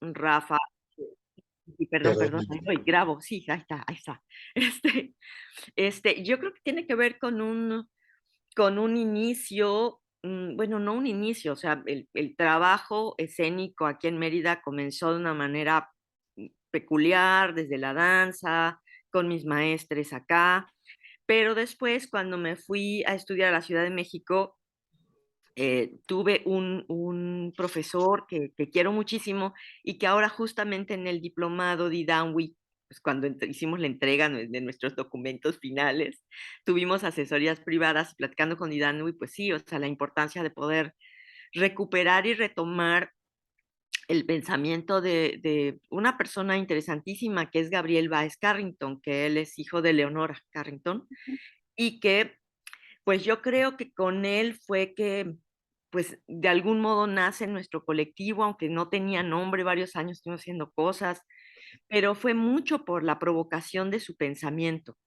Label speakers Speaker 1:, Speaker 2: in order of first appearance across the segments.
Speaker 1: Rafa, y perdón,
Speaker 2: Perdón.
Speaker 1: perdón, ahí voy, grabo, sí, ahí está, ahí está. Este, yo creo que tiene que ver con un inicio, bueno, no un inicio, o sea, el trabajo escénico aquí en Mérida comenzó de una manera peculiar, desde la danza, con mis maestres acá, pero después cuando me fui a estudiar a la Ciudad de México, tuve un profesor que quiero muchísimo y que ahora justamente en el diplomado de IDANWI, pues cuando hicimos la entrega de nuestros documentos finales, tuvimos asesorías privadas y platicando con IDANWI, pues sí, o sea, la importancia de poder recuperar y retomar el pensamiento de una persona interesantísima que es Gabriel Báez Carrington, que él es hijo de Leonora Carrington, y que pues yo creo que con él fue que, pues de algún modo nace nuestro colectivo, aunque no tenía nombre, varios años estuvimos haciendo cosas, pero fue mucho por la provocación de su pensamiento.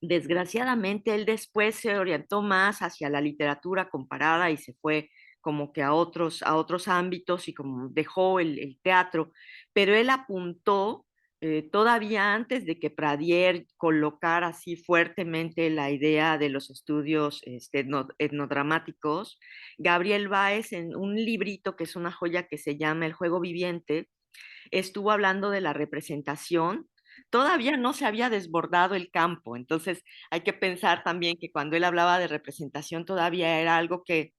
Speaker 1: Desgraciadamente, él después se orientó más hacia la literatura comparada y se fue como que a otros ámbitos y como dejó el teatro, pero él apuntó todavía antes de que Pradier colocara así fuertemente la idea de los estudios etnodramáticos, Gabriel Báez en un librito que es una joya que se llama El juego viviente, estuvo hablando de la representación. Todavía no se había desbordado el campo, entonces hay que pensar también que cuando él hablaba de representación todavía era algo que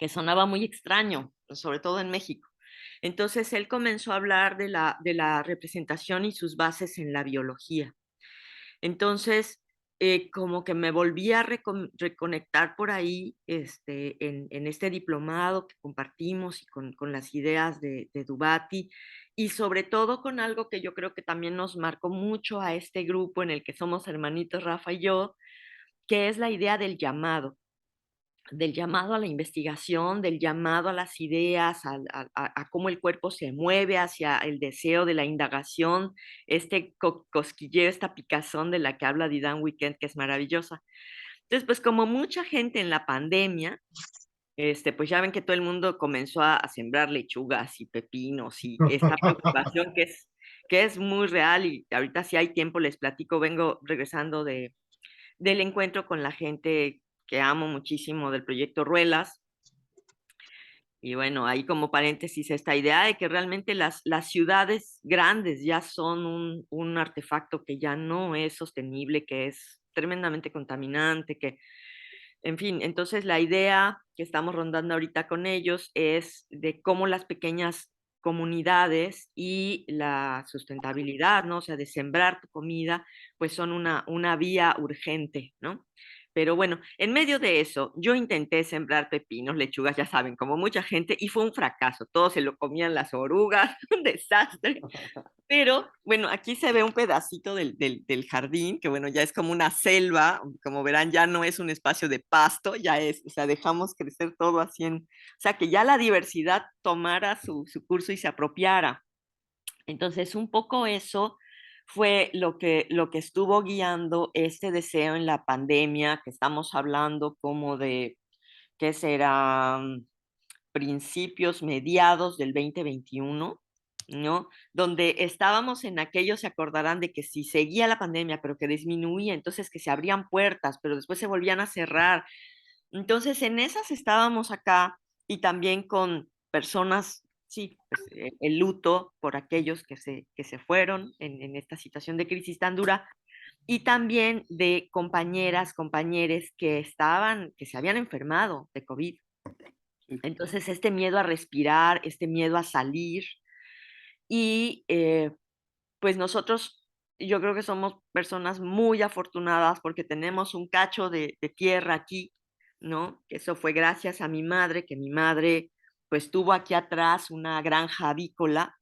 Speaker 1: sonaba muy extraño, sobre todo en México. Entonces él comenzó a hablar de la representación y sus bases en la biología. Entonces, como que me volví a reconectar por ahí en este diplomado que compartimos y con las ideas de Dubati y sobre todo con algo que yo creo que también nos marcó mucho a este grupo en el que somos hermanitos Rafa y yo, que es la idea del llamado a la investigación, del llamado a las ideas, a cómo el cuerpo se mueve hacia el deseo de la indagación, cosquilleo, esta picazón de la que habla Didan Weekend, que es maravillosa. Entonces, pues como mucha gente en la pandemia, pues ya ven que todo el mundo comenzó a sembrar lechugas y pepinos y esta preocupación que es muy real y ahorita si hay tiempo les platico, vengo regresando del encuentro con la gente que amo muchísimo del proyecto Ruelas. Y bueno, ahí como paréntesis esta idea de que realmente las ciudades grandes ya son un artefacto que ya no es sostenible, que es tremendamente contaminante, que, en fin, entonces la idea que estamos rondando ahorita con ellos es de cómo las pequeñas comunidades y la sustentabilidad, ¿no? O sea, de sembrar tu comida, pues son una vía urgente, ¿no? Pero bueno, en medio de eso, yo intenté sembrar pepinos, lechugas, ya saben, como mucha gente, y fue un fracaso. Todos se lo comían las orugas, un desastre. Pero bueno, aquí se ve un pedacito del jardín, que bueno, ya es como una selva, como verán, ya no es un espacio de pasto, ya es, o sea, dejamos crecer todo así o sea, que ya la diversidad tomara su curso y se apropiara. Entonces, un poco eso fue lo que estuvo guiando este deseo en la pandemia, que estamos hablando como de, ¿qué será? Principios, mediados del 2021, ¿no? Donde estábamos en aquello, se acordarán de que si seguía la pandemia, pero que disminuía, entonces que se abrían puertas, pero después se volvían a cerrar. Entonces, en esas estábamos acá y también con personas, sí, pues, el luto por aquellos que se fueron en esta situación de crisis tan dura, y también de compañeras, compañeros que estaban, que se habían enfermado de COVID. Entonces, este miedo a respirar, este miedo a salir y pues nosotros, yo creo que somos personas muy afortunadas porque tenemos un cacho de tierra aquí, ¿no? Que eso fue gracias a mi madre, que mi madre pues tuvo aquí atrás una granja avícola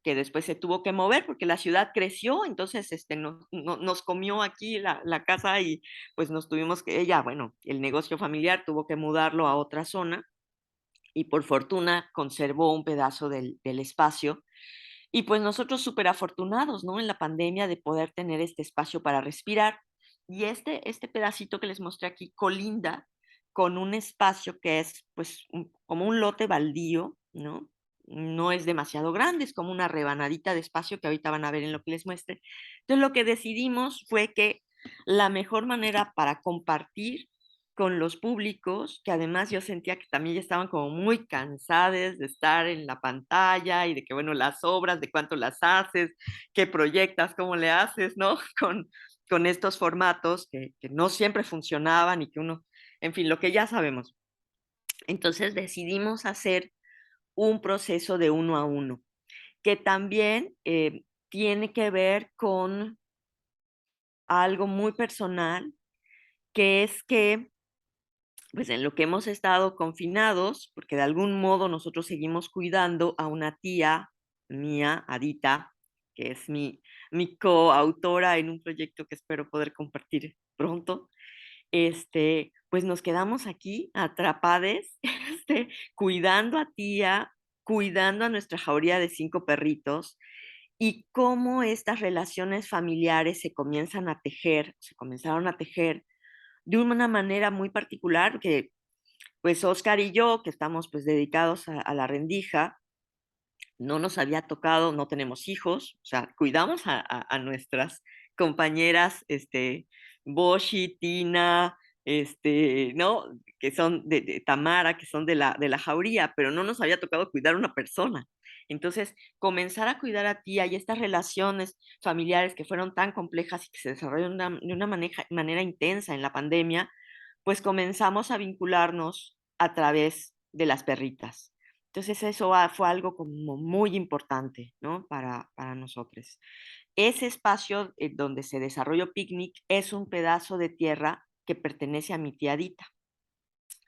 Speaker 1: que después se tuvo que mover porque la ciudad creció, entonces nos comió aquí la casa y pues nos tuvimos que, ella, bueno, el negocio familiar tuvo que mudarlo a otra zona y por fortuna conservó un pedazo del espacio. Y pues nosotros súper afortunados, ¿no? En la pandemia de poder tener este espacio para respirar. Y este pedacito que les mostré aquí colinda con un espacio que es pues como un lote baldío, ¿no? no es demasiado grande, es como una rebanadita de espacio que ahorita van a ver en lo que les muestre. Entonces lo que decidimos fue que la mejor manera para compartir con los públicos, que además yo sentía que también ya estaban como muy cansadas de estar en la pantalla y de que, bueno, las obras, de cuánto las haces, qué proyectas, cómo le haces, ¿no? Con estos formatos que no siempre funcionaban y que uno, en fin, lo que ya sabemos. Entonces decidimos hacer un proceso de uno a uno, que también tiene que ver con algo muy personal, que es que, pues en lo que hemos estado confinados, porque de algún modo nosotros seguimos cuidando a una tía mía, Adita, que es mi coautora en un proyecto que espero poder compartir pronto, pues nos quedamos aquí atrapades, cuidando a tía, cuidando a nuestra jauría de 5 perritos y cómo estas relaciones familiares se comenzaron a tejer de una manera muy particular que pues Oscar y yo, que estamos pues dedicados a la rendija, no nos había tocado, no tenemos hijos, o sea, cuidamos a nuestras compañeras, Boshi, Tina, ¿no? Que son de Tamara, que son de la jauría, pero no nos había tocado cuidar una persona. Entonces, comenzar a cuidar a tía y estas relaciones familiares que fueron tan complejas y que se desarrollaron de una manera intensa en la pandemia, pues comenzamos a vincularnos a través de las perritas. Entonces eso fue algo como muy importante, ¿no? Para nosotros. Ese espacio donde se desarrolló Picnic es un pedazo de tierra que pertenece a mi tía Dita.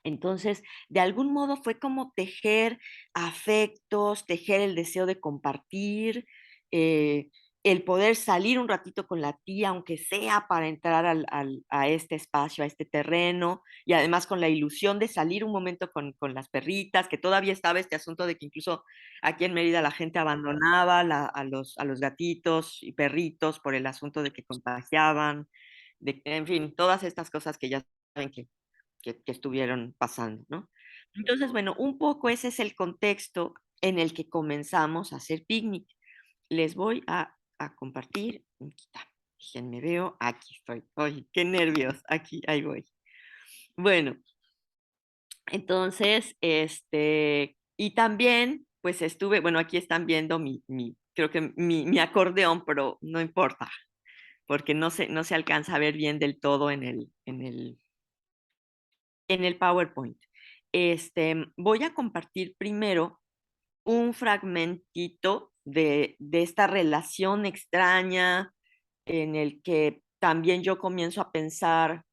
Speaker 1: Entonces, de algún modo fue como tejer afectos, tejer el deseo de compartir, eh, el poder salir un ratito con la tía, aunque sea para entrar a este espacio, a este terreno, y además con la ilusión de salir un momento con las perritas, que todavía estaba este asunto de que incluso aquí en Mérida la gente abandonaba a los gatitos y perritos por el asunto de que contagiaban, en fin, todas estas cosas que ya saben que estuvieron pasando, ¿no? Entonces, bueno, un poco ese es el contexto en el que comenzamos a hacer picnic. Les voy a compartir. Me veo, aquí estoy. Ay, qué nervios, aquí, ahí voy. Bueno, entonces, y también, pues estuve, bueno, aquí están viendo creo que mi acordeón, pero no importa, porque no se alcanza a ver bien del todo en el PowerPoint. Voy a compartir primero un fragmentito de esta relación extraña en el que también yo comienzo a pensar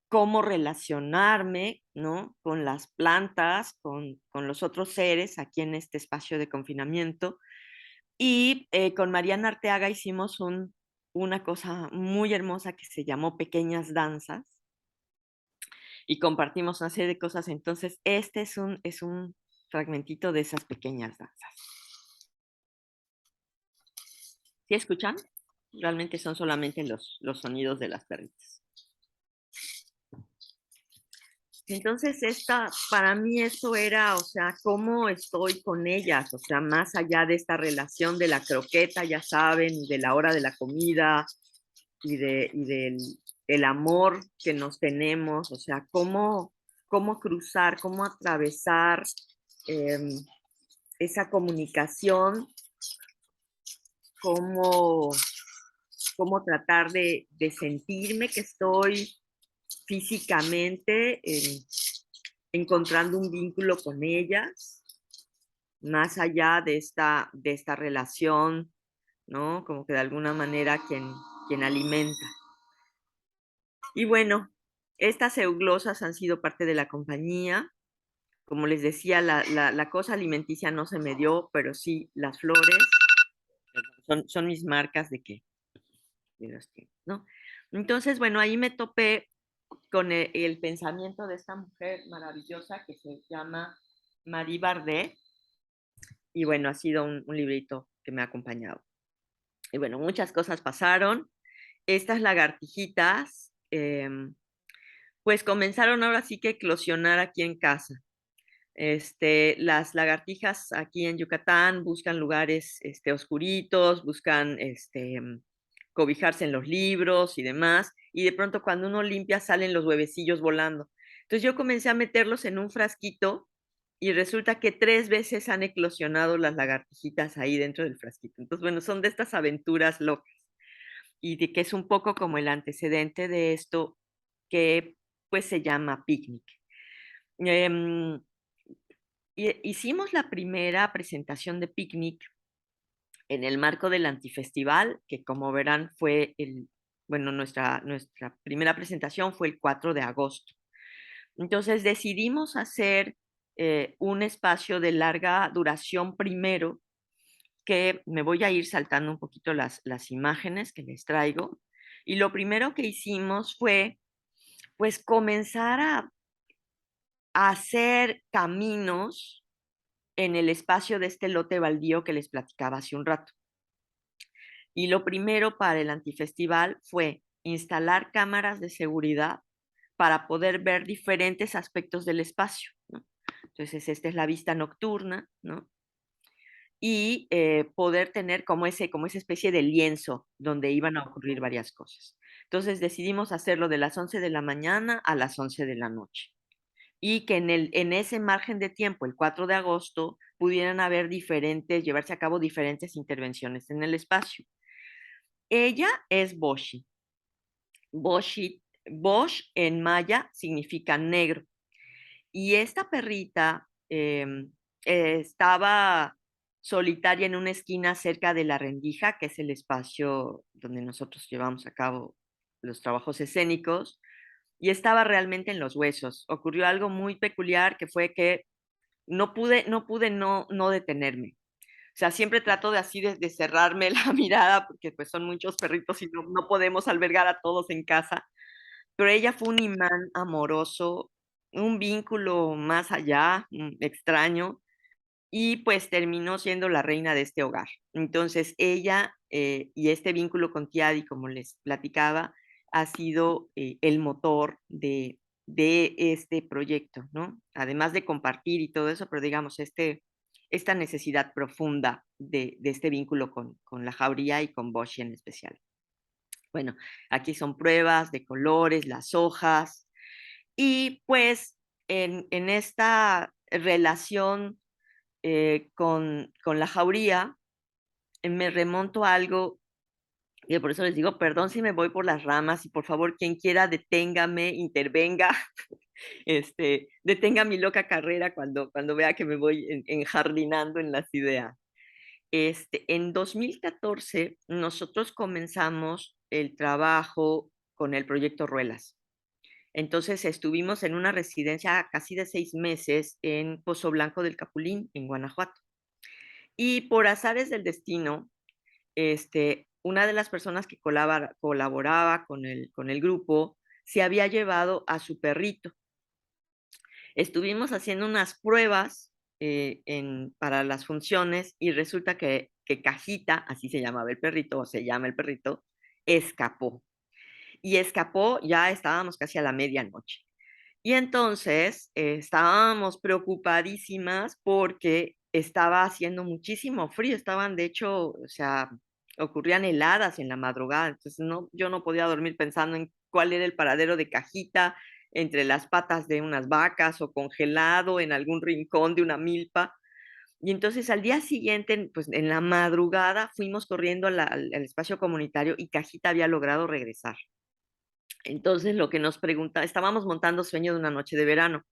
Speaker 1: cómo relacionarme, ¿no? Con las plantas, con los otros seres aquí en este espacio de confinamiento. Y con Mariana Arteaga hicimos una cosa muy hermosa que se llamó Pequeñas Danzas y compartimos una serie de cosas. Entonces, este es un fragmentito de esas pequeñas danzas. ¿Sí escuchan? Realmente son solamente los sonidos de las perritas. Entonces, para mí eso era, o sea, cómo estoy con ellas, o sea, más allá de esta relación de la croqueta, ya saben, de la hora de la comida y del el amor que nos tenemos, o sea, cómo cruzar, cómo atravesar eh, esa comunicación, cómo, cómo tratar de sentirme que estoy físicamente encontrando un vínculo con ellas, más allá de esta relación, ¿no? Como que de alguna manera quien alimenta. Y bueno, estas euglosas han sido parte de la compañía. Como les decía, la cosa alimenticia no se me dio, pero sí las flores son mis marcas de los que, ¿no? Entonces, bueno, ahí me topé con el pensamiento de esta mujer maravillosa que se llama Marie Bardet. Y bueno, ha sido un librito que me ha acompañado. Y bueno, muchas cosas pasaron. Estas lagartijitas, pues comenzaron ahora sí que eclosionar aquí en casa. Las lagartijas aquí en Yucatán buscan lugares oscuritos, buscan cobijarse en los libros y demás, y de pronto cuando uno limpia salen los huevecillos volando. Entonces yo comencé a meterlos en un frasquito y resulta que 3 veces han eclosionado las lagartijitas ahí dentro del frasquito. Entonces, bueno, son de estas aventuras locas y de que es un poco como el antecedente de esto que pues se llama picnic. Em, Hicimos la primera presentación de picnic en el marco del Antifestival, que como verán fue bueno, nuestra primera presentación fue el 4 de agosto. Entonces decidimos hacer un espacio de larga duración primero, que me voy a ir saltando un poquito las imágenes que les traigo. Y lo primero que hicimos fue, pues, comenzar a hacer caminos en el espacio de este lote baldío que les platicaba hace un rato. Y lo primero para el antifestival fue instalar cámaras de seguridad para poder ver diferentes aspectos del espacio, ¿no? Entonces, esta es la vista nocturna, ¿no? Y poder tener como esa especie de lienzo donde iban a ocurrir varias cosas. Entonces, decidimos hacerlo de las 11 de la mañana a las 11 de la noche. Y que en ese margen de tiempo, el 4 de agosto, pudieran llevarse a cabo diferentes intervenciones en el espacio. Ella es Boshi. Bosch en maya significa negro. Y esta perrita estaba solitaria en una esquina cerca de la rendija, que es el espacio donde nosotros llevamos a cabo los trabajos escénicos, y estaba realmente en los huesos. Ocurrió algo muy peculiar que fue que no detenerme. O sea, siempre trato de así de cerrarme la mirada porque pues son muchos perritos y no podemos albergar a todos en casa, pero ella fue un imán amoroso, un vínculo más allá, extraño, y pues terminó siendo la reina de este hogar. Entonces ella y este vínculo con Tiadi, como les platicaba, ha sido el motor de este proyecto, ¿no? Además de compartir y todo eso, pero digamos, esta necesidad profunda de este vínculo con la jauría y con Boshi en especial. Bueno, aquí son pruebas de colores, las hojas, y pues en esta relación con la jauría, me remonto a algo, y por eso les digo, perdón si me voy por las ramas, y por favor, quien quiera, deténgame, intervenga, detenga mi loca carrera cuando vea que me voy enjardinando en las ideas. En 2014 nosotros comenzamos el trabajo con el proyecto Ruelas. Entonces estuvimos en una residencia casi de 6 meses en Pozo Blanco del Capulín, en Guanajuato. Y por azares del destino, una de las personas que colaboraba con el grupo se había llevado a su perrito. Estuvimos haciendo unas pruebas para las funciones y resulta que Cajita, así se llamaba el perrito, o se llama el perrito, escapó. Y escapó, ya estábamos casi a la medianoche. Y entonces estábamos preocupadísimas porque estaba haciendo muchísimo frío, estaban de hecho, o sea, ocurrían heladas en la madrugada, entonces yo no podía dormir pensando en cuál era el paradero de Cajita entre las patas de unas vacas o congelado en algún rincón de una milpa. Y entonces al día siguiente, pues en la madrugada, fuimos corriendo al espacio comunitario y Cajita había logrado regresar. Entonces lo que nos pregunta, estábamos montando Sueño de una noche de verano.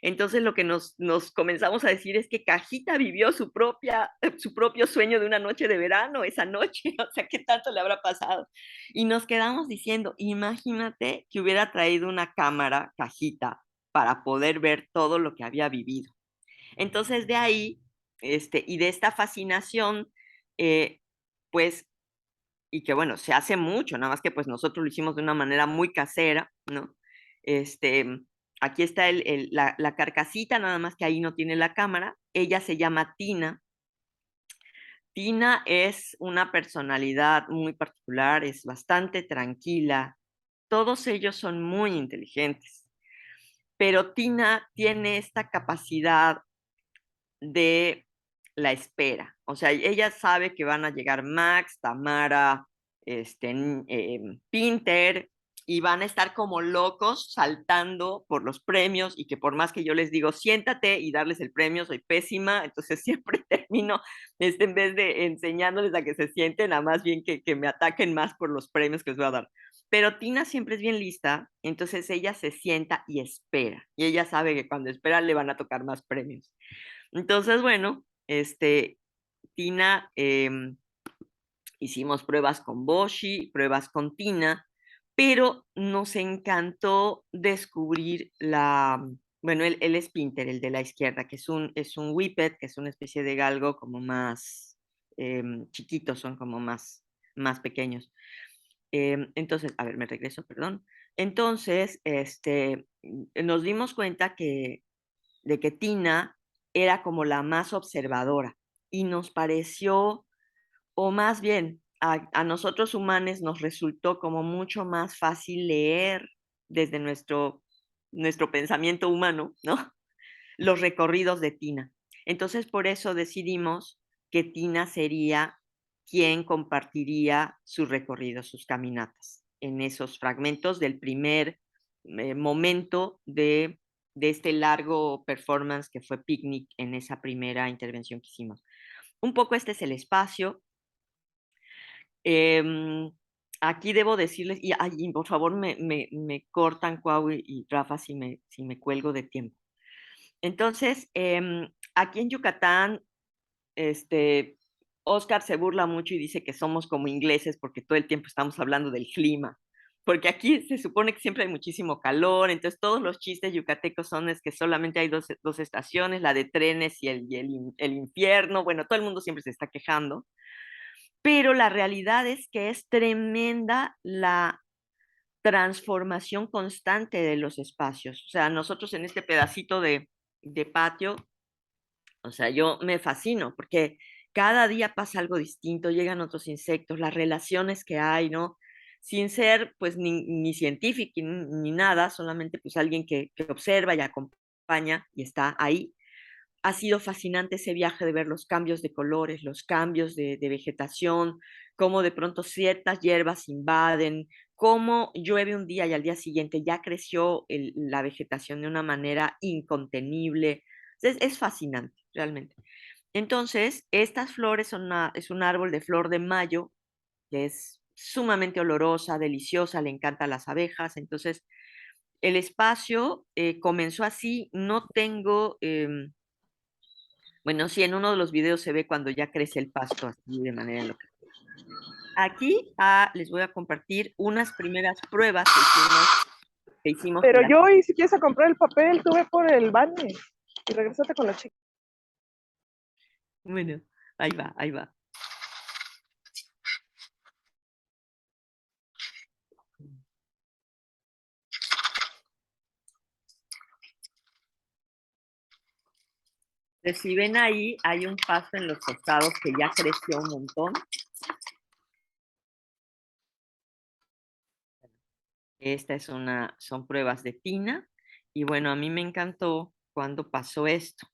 Speaker 1: Entonces lo que nos comenzamos a decir es que Cajita vivió su propio sueño de una noche de verano esa noche, o sea, ¿qué tanto le habrá pasado? Y nos quedamos diciendo, imagínate que hubiera traído una cámara, Cajita, para poder ver todo lo que había vivido. Entonces de ahí, y de esta fascinación, eh, pues y que bueno, se hace mucho, nada más que pues nosotros lo hicimos de una manera muy casera, ¿no? Este, aquí está la carcasita, nada más que ahí no tiene la cámara. Ella se llama Tina. Tina es una personalidad muy particular, es bastante tranquila. Todos ellos son muy inteligentes, pero Tina tiene esta capacidad de la espera. O sea, ella sabe que van a llegar Max, Tamara, Pinter, y van a estar como locos saltando por los premios y que por más que yo les digo, siéntate y darles el premio, soy pésima, entonces siempre termino, en vez de enseñándoles a que se sienten, a más bien que me ataquen más por los premios que les voy a dar. Pero Tina siempre es bien lista, entonces ella se sienta y espera. Y ella sabe que cuando espera le van a tocar más premios. Entonces, bueno, Tina, hicimos pruebas con Boshi, pruebas con Tina, pero nos encantó descubrir bueno, él es Pinter, el de la izquierda, que es un whippet, que es una especie de galgo como más chiquitos, son como más pequeños. Entonces, a ver, me regreso, perdón. Entonces, nos dimos cuenta de que Tina era como la más observadora y nos pareció, o más bien a nosotros humanos nos resultó como mucho más fácil leer desde nuestro pensamiento humano, ¿no? Los recorridos de Tina. Entonces, por eso decidimos que Tina sería quien compartiría sus recorridos, sus caminatas, en esos fragmentos del primer momento de este largo performance que fue Picnic en esa primera intervención que hicimos. Un poco este es el espacio. Eh, Aquí debo decirles, y por favor me cortan, Cuau y Rafa, si me cuelgo de tiempo. Entonces, aquí en Yucatán, este, Oscar se burla mucho y dice que somos como ingleses porque todo el tiempo estamos hablando del clima, porque aquí se supone que siempre hay muchísimo calor, entonces todos los chistes yucatecos son es que solamente hay dos estaciones, la de trenes y el infierno, bueno, todo el mundo siempre se está quejando, pero la realidad es que es tremenda la transformación constante de los espacios. O sea, nosotros en este pedacito de patio, o sea, yo me fascino porque cada día pasa algo distinto, llegan otros insectos, las relaciones que hay, ¿no? Sin ser pues ni científico ni nada, solamente pues alguien que observa y acompaña y está ahí. Ha sido fascinante ese viaje de ver los cambios de colores, los cambios de vegetación, cómo de pronto ciertas hierbas invaden, cómo llueve un día y al día siguiente ya creció la vegetación de una manera incontenible. Es fascinante, realmente. Entonces, estas flores es un árbol de flor de mayo que es sumamente olorosa, deliciosa, le encantan las abejas. Entonces, el espacio comenzó así. No tengo bueno, sí, en uno de los videos se ve cuando ya crece el pasto así de manera local. Aquí les voy a compartir unas primeras pruebas que hicimos
Speaker 2: Pero yo, y si quieres a comprar el papel, tú ve por el baño y regresate con la chica.
Speaker 1: Bueno, ahí va, ahí va. Si ven ahí, hay un pasto en los costados que ya creció un montón. Son pruebas de tina. Y bueno, a mí me encantó cuando pasó esto.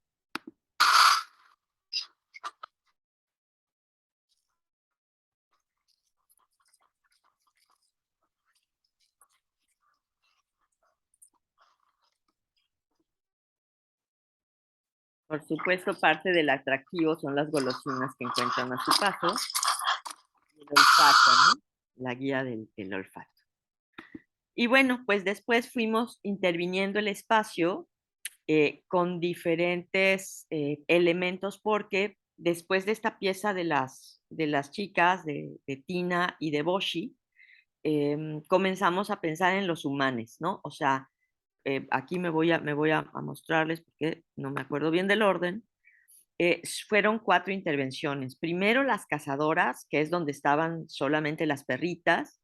Speaker 1: Por supuesto, parte del atractivo son las golosinas que encuentran a su paso. Y el olfato, ¿no? La guía del olfato. Y bueno, pues después fuimos interviniendo el espacio con diferentes elementos porque después de esta pieza de las chicas, de Tina y de Boshi, comenzamos a pensar en los humanos, ¿no? O sea, aquí me voy a mostrarles porque no me acuerdo bien del orden. Fueron 4 intervenciones. Primero las cazadoras, que es donde estaban solamente las perritas,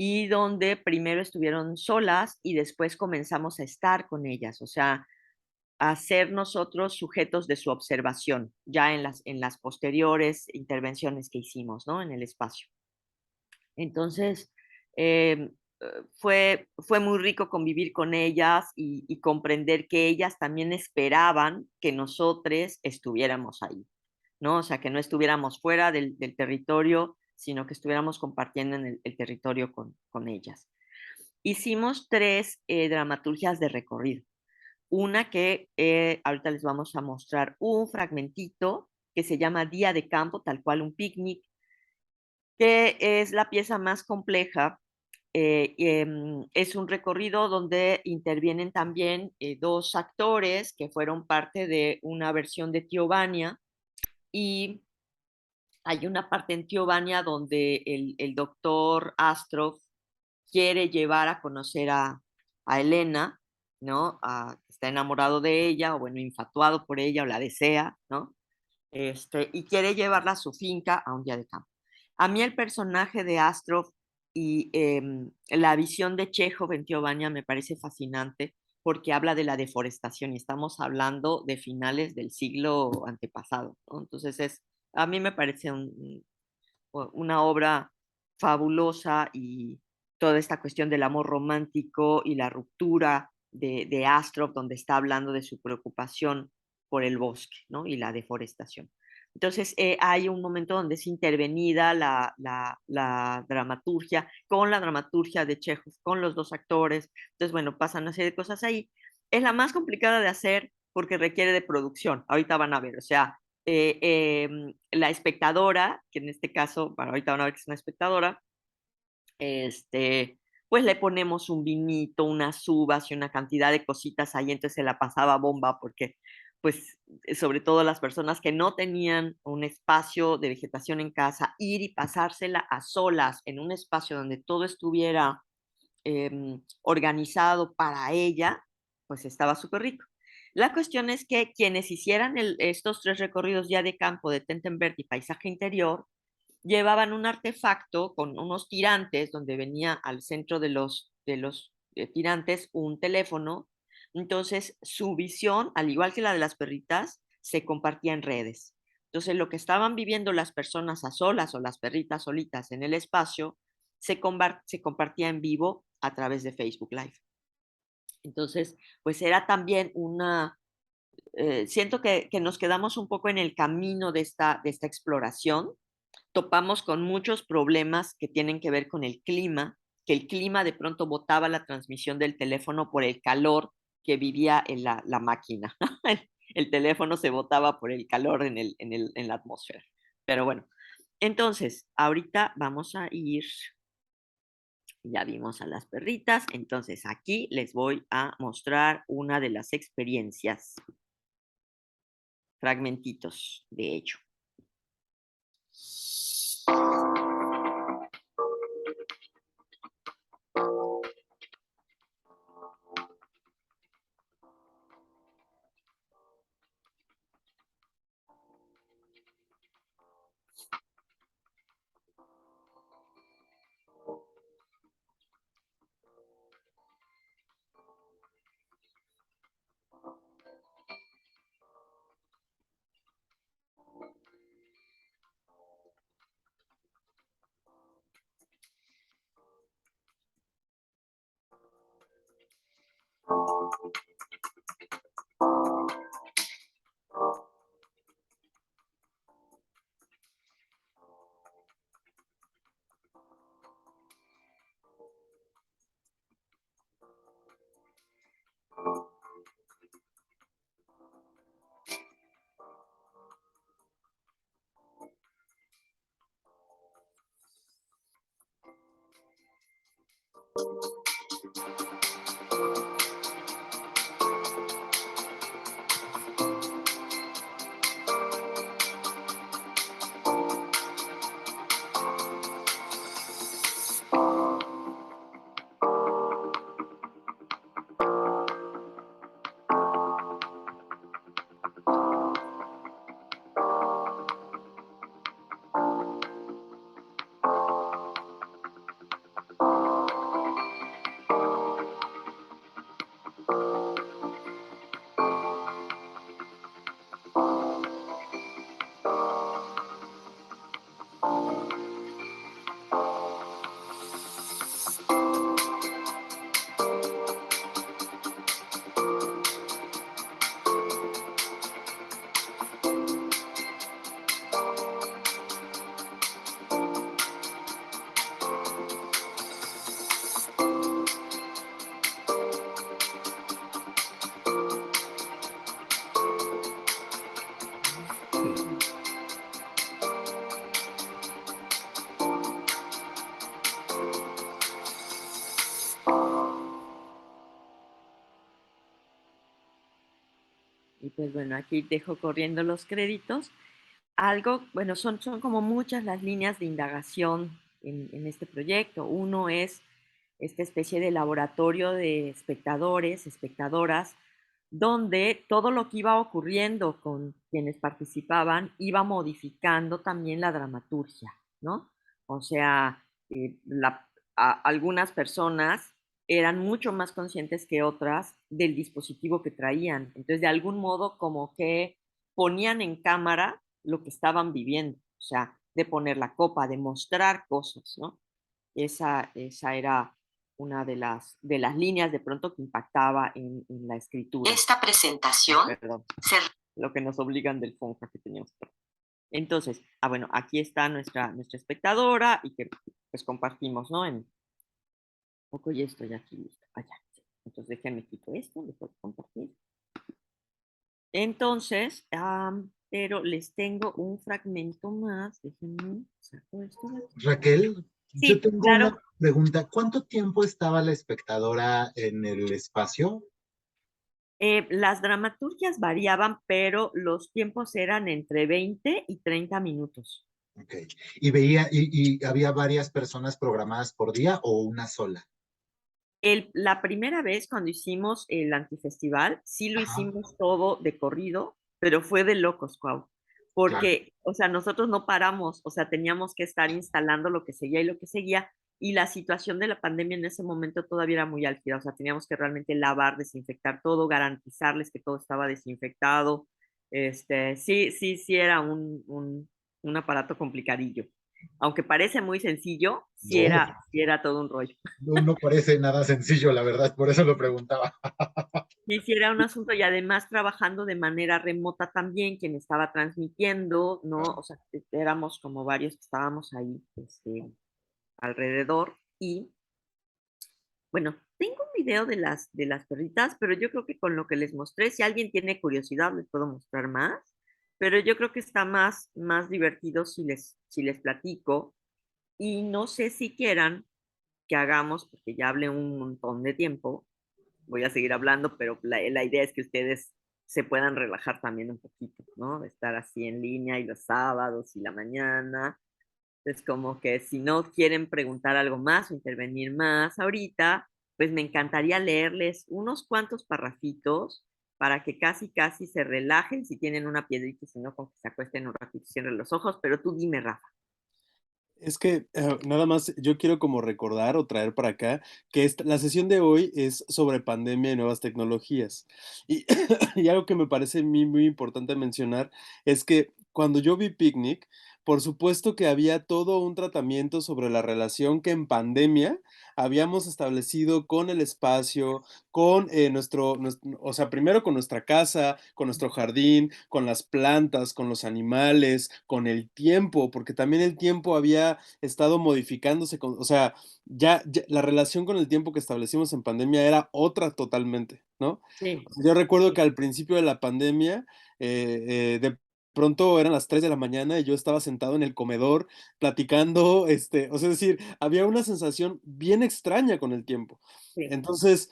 Speaker 1: y donde primero estuvieron solas y después comenzamos a estar con ellas, o sea, a ser nosotros sujetos de su observación, ya en las posteriores intervenciones que hicimos, ¿no? En el espacio. Entonces, fue muy rico convivir con ellas y comprender que ellas también esperaban que nosotros estuviéramos ahí, ¿no? O sea, que no estuviéramos fuera del territorio, sino que estuviéramos compartiendo en el territorio con ellas. Hicimos tres dramaturgias de recorrido. Una que ahorita les vamos a mostrar un fragmentito que se llama Día de Campo, tal cual un picnic, que es la pieza más compleja. Es un recorrido donde intervienen también dos actores que fueron parte de una versión de Tío Vania, y hay una parte en Tío Vania donde el doctor Astrov quiere llevar a conocer a Elena, ¿no? Está enamorado de ella, o bueno, infatuado por ella, o la desea, ¿no? Y quiere llevarla a su finca a un día de campo. A mí el personaje de Astrov y la visión de Chekhov en Tiovania me parece fascinante porque habla de la deforestación y estamos hablando de finales del siglo antepasado, ¿no? Entonces a mí me parece una obra fabulosa, y toda esta cuestión del amor romántico y la ruptura de Astrov, donde está hablando de su preocupación por el bosque, ¿no? Y la deforestación. Entonces, hay un momento donde es intervenida la dramaturgia, con la dramaturgia de Chekhov, con los dos actores. Entonces, bueno, pasan una serie de cosas ahí. Es la más complicada de hacer porque requiere de producción. Ahorita van a ver, o sea, la espectadora, que en este caso, bueno, ahorita van a ver que es una espectadora, pues le ponemos un vinito, unas uvas y una cantidad de cositas ahí, entonces se la pasaba bomba porque, pues, sobre todo las personas que no tenían un espacio de vegetación en casa, ir y pasársela a solas en un espacio donde todo estuviera organizado para ella, pues estaba súper rico. La cuestión es que quienes hicieran estos tres recorridos ya de campo de Tentenberg y paisaje interior, llevaban un artefacto con unos tirantes donde venía al centro de los tirantes un teléfono. Entonces su visión, al igual que la de las perritas, se compartía en redes. Entonces lo que estaban viviendo las personas a solas o las perritas solitas en el espacio se compartía en vivo a través de Facebook Live. Entonces, pues era también siento que nos quedamos un poco en el camino de esta exploración. Topamos con muchos problemas que tienen que ver con el clima, que el clima de pronto botaba la transmisión del teléfono por el calor que vivía en la máquina. El teléfono se botaba por el calor en la atmósfera. Pero bueno, entonces, ahorita vamos a ir, ya vimos a las perritas, entonces aquí les voy a mostrar una de las experiencias, fragmentitos de ello. pues bueno, aquí dejo corriendo los créditos. Algo, bueno, son como muchas las líneas de indagación en este proyecto. Uno es esta especie de laboratorio de espectadores, espectadoras, donde todo lo que iba ocurriendo con quienes participaban iba modificando también la dramaturgia, ¿no? O sea, algunas personas eran mucho más conscientes que otras del dispositivo que traían. Entonces, de algún modo, como que ponían en cámara lo que estaban viviendo, o sea, de poner la copa, de mostrar cosas, ¿no? Esa era una de las líneas de pronto que impactaba en la escritura.
Speaker 3: Esta presentación,
Speaker 1: Perdón, lo que nos obligan del FONCA que teníamos. Entonces, bueno, aquí está nuestra espectadora y que pues compartimos, ¿no? En poco ya estoy aquí listo. Allá. Sí. Entonces déjenme quito esto, les puedo compartir. Entonces, pero les tengo un fragmento más. Déjenme saco esto de aquí.
Speaker 4: Raquel, yo
Speaker 1: Sí,
Speaker 4: tengo
Speaker 1: claro.
Speaker 4: una pregunta. ¿Cuánto tiempo estaba la espectadora en el espacio?
Speaker 1: Las dramaturgias variaban, pero los tiempos eran entre 20 y 30 minutos.
Speaker 4: Ok. ¿Y había varias personas programadas por día o una sola?
Speaker 1: La primera vez cuando hicimos el antifestival, sí lo
Speaker 4: Ajá,
Speaker 1: hicimos todo de corrido, pero fue de locos, Cuau.
Speaker 4: claro.
Speaker 1: Porque, o sea, nosotros no paramos, o sea, teníamos que estar instalando lo que seguía y lo que seguía, y la situación de la pandemia en ese momento todavía era muy álgida, o sea, teníamos que realmente lavar, desinfectar todo, garantizarles que todo estaba desinfectado. Sí, era un aparato complicadillo. Aunque parece muy sencillo,
Speaker 4: No,
Speaker 1: sí era todo un rollo.
Speaker 4: no parece nada sencillo, la verdad, por eso lo preguntaba.
Speaker 1: Sí, sí, era un asunto y además trabajando de manera remota también, quien estaba transmitiendo, ¿no? O sea, éramos como varios que estábamos ahí, alrededor y bueno, tengo un video de las perritas, pero yo creo que con lo que les mostré, si alguien tiene curiosidad, les puedo mostrar más, pero yo creo que está más divertido si les platico y no sé si quieran que hagamos, porque ya hablé un montón de tiempo, voy a seguir hablando, pero la idea es que ustedes se puedan relajar también un poquito, ¿no? De estar así en línea y los sábados y la mañana. Es como que si no quieren preguntar algo más o intervenir más ahorita, pues me encantaría leerles unos cuantos parrafitos para que casi se relajen si tienen una piedrita, si no, con que se acuesten un ratito, cierren los ojos, pero tú dime, Rafa.
Speaker 5: Es que nada más yo quiero como recordar o traer para acá que la sesión de hoy es sobre pandemia y nuevas tecnologías. Y, y algo que me parece a mí muy importante mencionar es que cuando yo vi Picnic, por supuesto que había todo un tratamiento sobre la relación que en pandemia habíamos establecido con el espacio, con o sea, primero con nuestra casa, con nuestro jardín, con las plantas, con los animales, con el tiempo, porque también el tiempo había estado modificándose, o sea, ya la relación con el tiempo que establecimos en pandemia era otra totalmente, ¿no?
Speaker 1: Sí,
Speaker 5: Yo recuerdo
Speaker 1: sí,
Speaker 5: que al principio de la pandemia, de pronto eran las 3 de la mañana y yo estaba sentado en el comedor platicando, o sea, es decir, había una sensación bien extraña con el tiempo.
Speaker 1: sí.
Speaker 5: Entonces,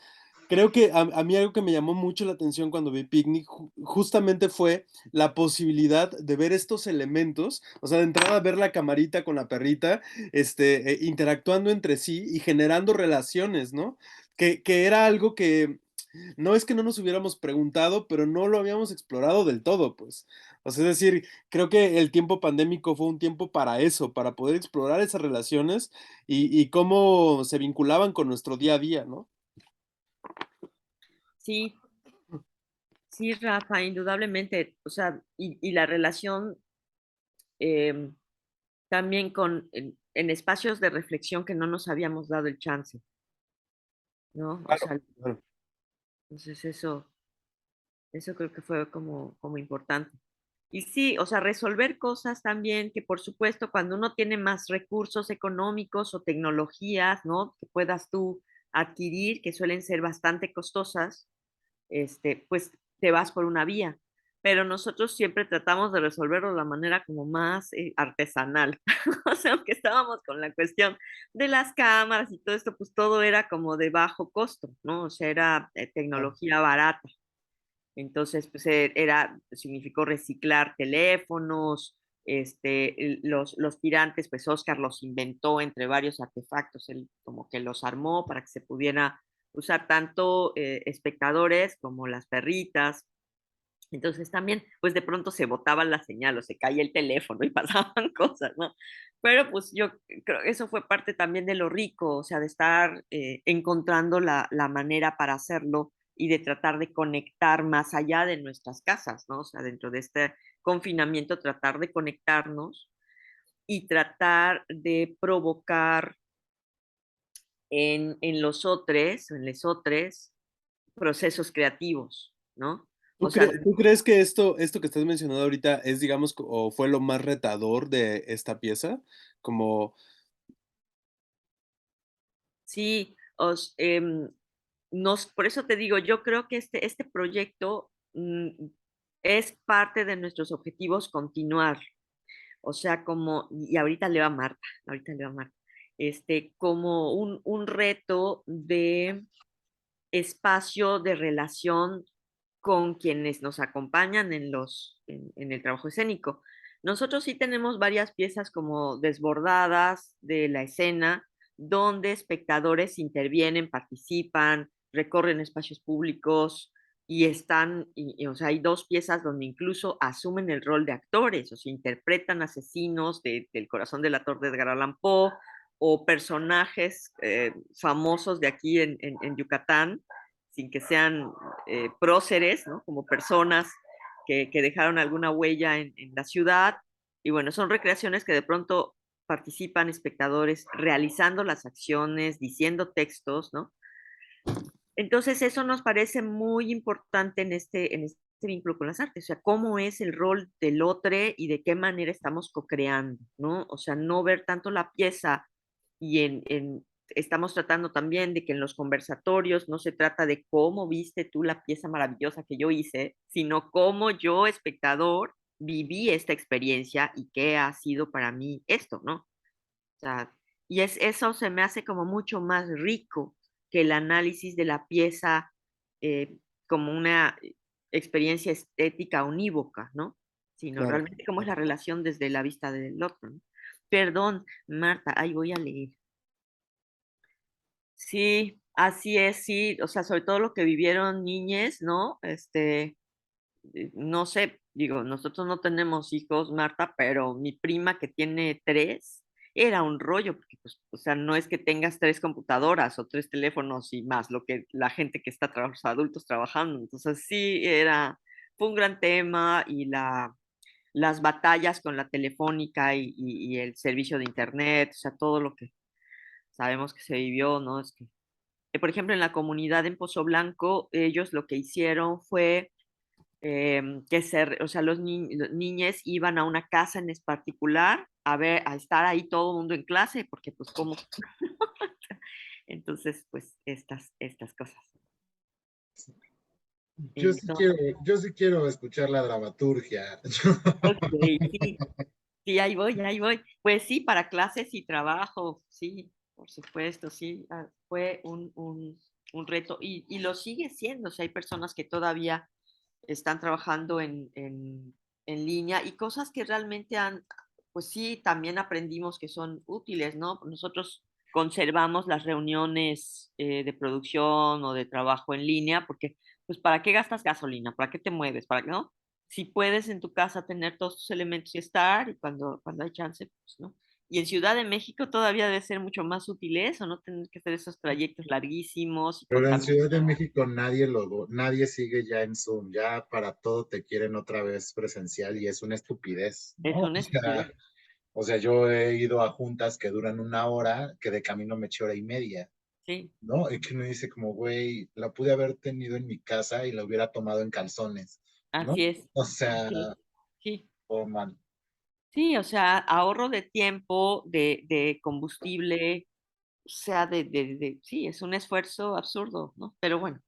Speaker 5: creo que a mí algo que me llamó mucho la atención cuando vi Picnic justamente fue la posibilidad de ver estos elementos, o sea, de entrada a ver la camarita con la perrita, interactuando entre sí y generando relaciones, ¿no? Que era algo que no es que no nos hubiéramos preguntado, pero no lo habíamos explorado del todo, pues. O sea, es decir, creo que el tiempo pandémico fue un tiempo para eso, para poder explorar esas relaciones y cómo se vinculaban con nuestro día a día, ¿no?
Speaker 1: Sí, sí, Rafa, indudablemente. O sea, y la relación eh, también en espacios de reflexión que no nos habíamos dado el chance, ¿no? O
Speaker 5: Claro,
Speaker 1: sea,
Speaker 5: claro.
Speaker 1: entonces eso creo que fue como importante. Y sí, o sea, resolver cosas también que por supuesto cuando uno tiene más recursos económicos o tecnologías, ¿no? Que puedas tú adquirir, que suelen ser bastante costosas, pues te vas por una vía. Pero nosotros siempre tratamos de resolverlo de la manera como más artesanal. O sea, aunque estábamos con la cuestión de las cámaras y todo esto, pues todo era como de bajo costo, ¿no? O sea, era
Speaker 5: Claro.
Speaker 1: tecnología barata. Entonces, pues significó reciclar teléfonos, los tirantes, pues Oscar los inventó entre varios artefactos, él como que los armó para que se pudiera usar tanto espectadores como las perritas. Entonces también, pues de pronto se botaba la señal o se caía el teléfono y pasaban cosas, ¿no? Pero pues yo creo que eso fue parte también de lo rico, o sea, de estar encontrando la manera para hacerlo y de tratar de conectar más allá de nuestras casas, ¿no? O sea, dentro de este confinamiento, tratar de conectarnos y tratar de provocar en los otros, en les otros, procesos creativos, ¿no? O sea,
Speaker 5: ¿Tú crees que esto que estás mencionando ahorita es, digamos, o fue lo más retador de esta pieza? Como
Speaker 1: sí, por eso te digo, yo creo que este proyecto es parte de nuestros objetivos continuar. O sea, y ahorita le va Marta, ahorita le va Marta, como un reto de espacio de relación con quienes nos acompañan en el trabajo escénico. Nosotros sí tenemos varias piezas como desbordadas de la escena, donde espectadores intervienen, participan, recorren espacios públicos y o sea, hay dos piezas donde incluso asumen el rol de actores, o sea, interpretan asesinos del corazón del actor de Edgar Allan Poe o personajes famosos de aquí en Yucatán, sin que sean próceres, ¿no? Como personas que dejaron alguna huella en la ciudad. Y bueno, son recreaciones que de pronto participan espectadores realizando las acciones, diciendo textos, ¿no? Entonces eso nos parece muy importante en este vínculo con las artes, o sea, cómo es el rol del otro y de qué manera estamos co-creando, ¿no? O sea, no ver tanto la pieza y estamos tratando también de que en los conversatorios no se trata de cómo viste tú la pieza maravillosa que yo hice, sino cómo yo, espectador, viví esta experiencia y qué ha sido para mí esto, ¿no? O sea, eso se me hace como mucho más rico que el análisis de la pieza eh, como una experiencia estética unívoca, ¿no? Sino
Speaker 5: claro.
Speaker 1: realmente cómo es la relación desde la vista del otro, ¿no? Perdón, Marta, ahí voy a leer. Sí, así es, sí, o sea, sobre todo lo que vivieron niñes, ¿no? No sé, digo, nosotros no tenemos hijos, Marta, pero mi prima que tiene tres, era un rollo, porque pues, o sea, no es que tengas tres computadoras o tres teléfonos y más, lo que la gente que está, los adultos trabajando. Entonces sí, fue un gran tema y las batallas con la telefónica y el servicio de internet, o sea, todo lo que sabemos que se vivió, ¿no? Es que, por ejemplo, en la comunidad en Pozo Blanco, ellos lo que hicieron fue o sea, los niños iban a una casa en particular a estar ahí todo el mundo en clase, porque pues como, entonces, pues estas cosas. Entonces,
Speaker 4: Yo sí quiero escuchar la dramaturgia.
Speaker 1: ok, sí, sí, ahí voy, ahí voy. Pues sí, para clases y trabajo, sí, por supuesto, sí, fue un reto y lo sigue siendo, o sea, hay personas que todavía están trabajando en línea y cosas que realmente pues sí, también aprendimos que son útiles, ¿no? Nosotros conservamos las reuniones de producción o de trabajo en línea porque, pues, ¿para qué gastas gasolina? ¿Para qué te mueves? ¿Para qué no? Si puedes en tu casa tener todos tus elementos y estar, y cuando hay chance, pues, ¿no? Y en Ciudad de México todavía debe ser mucho más útil eso, no tener que hacer esos trayectos larguísimos y
Speaker 4: Pero en
Speaker 1: contaminar.
Speaker 4: Ciudad de México nadie sigue ya en Zoom, ya para todo te quieren otra vez presencial y es una estupidez,
Speaker 1: Es
Speaker 4: ¿no?
Speaker 1: una estupidez.
Speaker 4: O sea, yo he ido a juntas que duran una hora, que de camino me eché hora y media,
Speaker 1: Sí,
Speaker 4: ¿no? Y que uno dice como, güey, la pude haber tenido en mi casa y la hubiera tomado en calzones, ¿no?
Speaker 1: así es.
Speaker 4: O
Speaker 1: Así es.
Speaker 4: sea,
Speaker 1: Sí,
Speaker 4: oh man.
Speaker 1: sí, o sea, ahorro de tiempo, de combustible, o sea, sí, es un esfuerzo absurdo, ¿no? Pero bueno,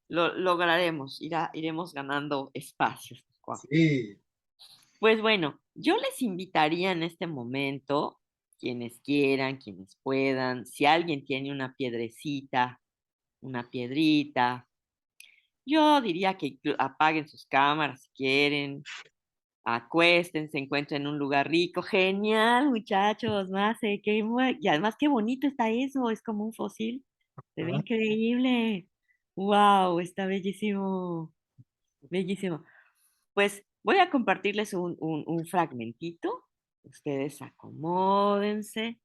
Speaker 1: lo lograremos, iremos ganando espacios. Guau.
Speaker 4: Sí,
Speaker 1: Pues bueno, yo les invitaría en este momento, quienes quieran, quienes puedan, si alguien tiene una piedrecita, una piedrita, Yo diría que apaguen sus cámaras si quieren, acuéstense, encuentren un lugar rico. Genial, muchachos, Mace, y además qué bonito está eso, es como un fósil. Se ve
Speaker 4: Ajá.
Speaker 1: increíble. Wow, está bellísimo, bellísimo. Pues voy a compartirles un fragmentito. Ustedes acomódense,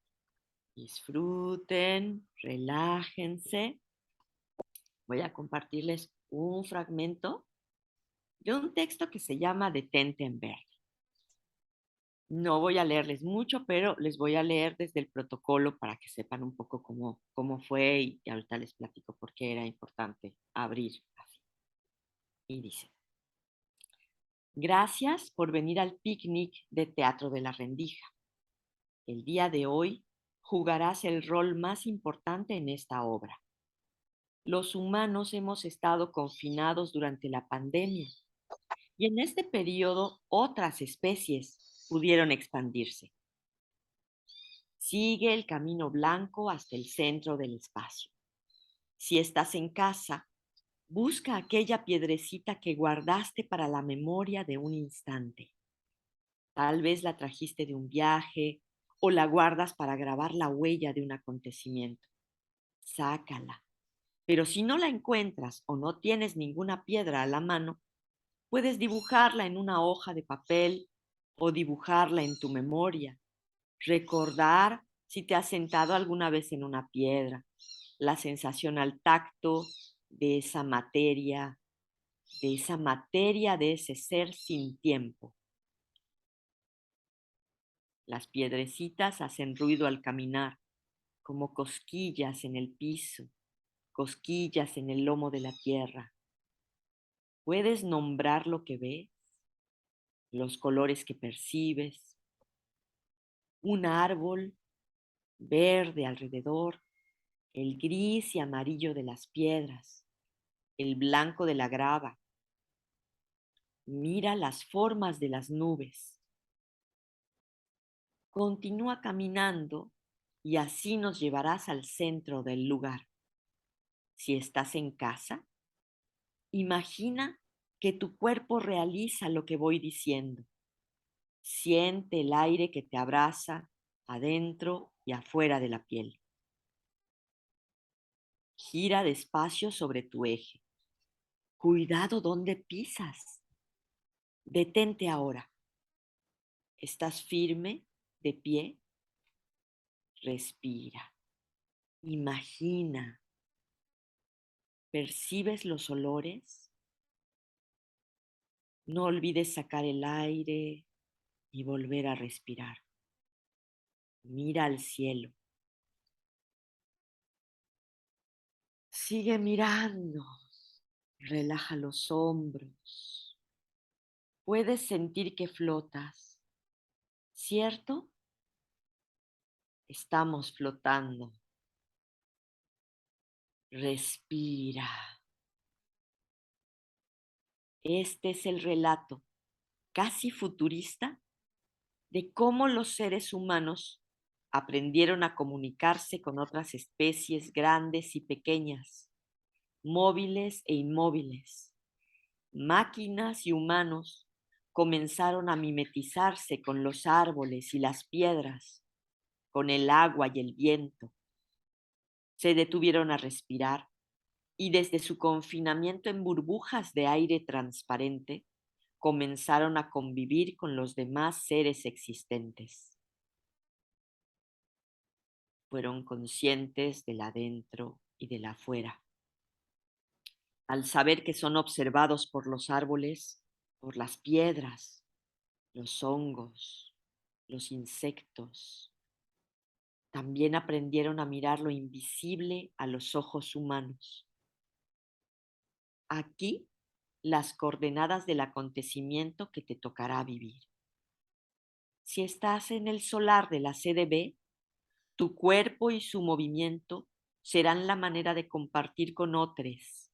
Speaker 1: disfruten, relájense. Voy a compartirles un fragmento de un texto que se llama Detente en Verde. No voy a leerles mucho, pero les voy a leer desde el protocolo para que sepan un poco cómo fue y ahorita les platico por qué era importante abrir así. Y dice, gracias por venir al picnic de Teatro de la Rendija. El día de hoy jugarás el rol más importante en esta obra. Los humanos hemos estado confinados durante la pandemia y en este periodo otras especies pudieron expandirse. Sigue el camino blanco hasta el centro del espacio. Si estás en casa, busca aquella piedrecita que guardaste para la memoria de un instante. Tal vez la trajiste de un viaje o la guardas para grabar la huella de un acontecimiento. Sácala. Pero si no la encuentras o no tienes ninguna piedra a la mano, puedes dibujarla en una hoja de papel o dibujarla en tu memoria. Recordar si te has sentado alguna vez en una piedra, la sensación al tacto de esa materia, de ese ser sin tiempo. Las piedrecitas hacen ruido al caminar, como cosquillas en el piso, cosquillas en el lomo de la tierra. ¿Puedes nombrar lo que ves? Los colores que percibes, un árbol verde alrededor, el gris y amarillo de las piedras, el blanco de la grava. Mira las formas de las nubes. Continúa caminando y así nos llevarás al centro del lugar. Si estás en casa, imagina que tu cuerpo realiza lo que voy diciendo. Siente el aire que te abraza adentro y afuera de la piel. Gira despacio sobre tu eje. Cuidado donde pisas. Detente ahora. ¿Estás firme, de pie? Respira. Imagina. ¿Percibes los olores? No olvides sacar el aire y volver a respirar. Mira al cielo. Sigue mirando. Relaja los hombros. Puedes sentir que flotas, ¿cierto? Estamos flotando. Respira. Este es el relato, casi futurista, de cómo los seres humanos aprendieron a comunicarse con otras especies grandes y pequeñas, móviles e inmóviles. Máquinas y humanos comenzaron a mimetizarse con los árboles y las piedras, con el agua y el viento. Se detuvieron a respirar y desde su confinamiento en burbujas de aire transparente, comenzaron a convivir con los demás seres existentes. Fueron conscientes del adentro y del afuera. Al saber que son observados por los árboles, por las piedras, los hongos, los insectos, también aprendieron a mirar lo invisible a los ojos humanos. Aquí las coordenadas del acontecimiento que te tocará vivir. Si estás en el solar de la CDB, tu cuerpo y su movimiento serán la manera de compartir con otros.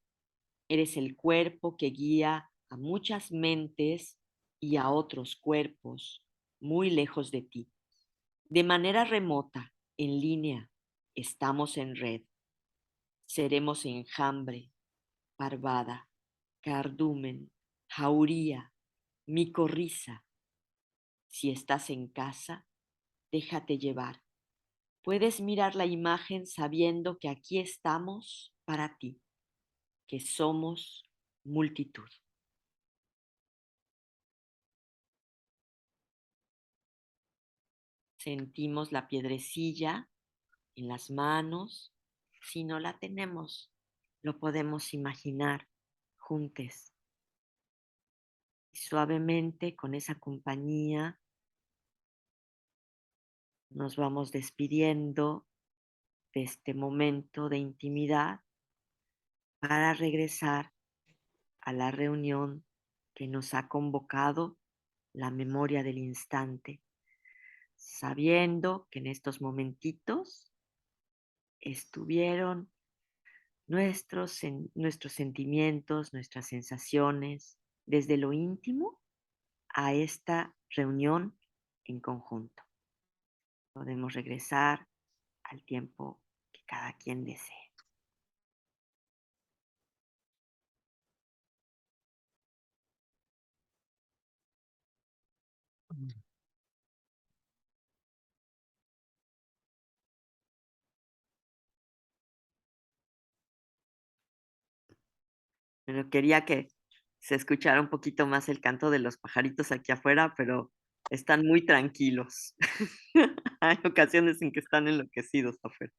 Speaker 1: Eres el cuerpo que guía a muchas mentes y a otros cuerpos muy lejos de ti. De manera remota, en línea, estamos en red. Seremos enjambre, parvada, cardumen, jauría, micorriza. Si estás en casa, déjate llevar. Puedes mirar la imagen sabiendo que aquí estamos para ti, que somos multitud. Sentimos la piedrecilla en las manos. Si no la tenemos, lo podemos imaginar juntos. Y suavemente, con esa compañía, nos vamos despidiendo de este momento de intimidad para regresar a la reunión que nos ha convocado la memoria del instante, sabiendo que en estos momentitos estuvieron nuestros sentimientos, nuestras sensaciones, desde lo íntimo a esta reunión en conjunto. Podemos regresar al tiempo que cada quien desee. Pero quería que se escuchara un poquito más el canto de los pajaritos aquí afuera, pero están muy tranquilos. Hay ocasiones en que están enloquecidos afuera.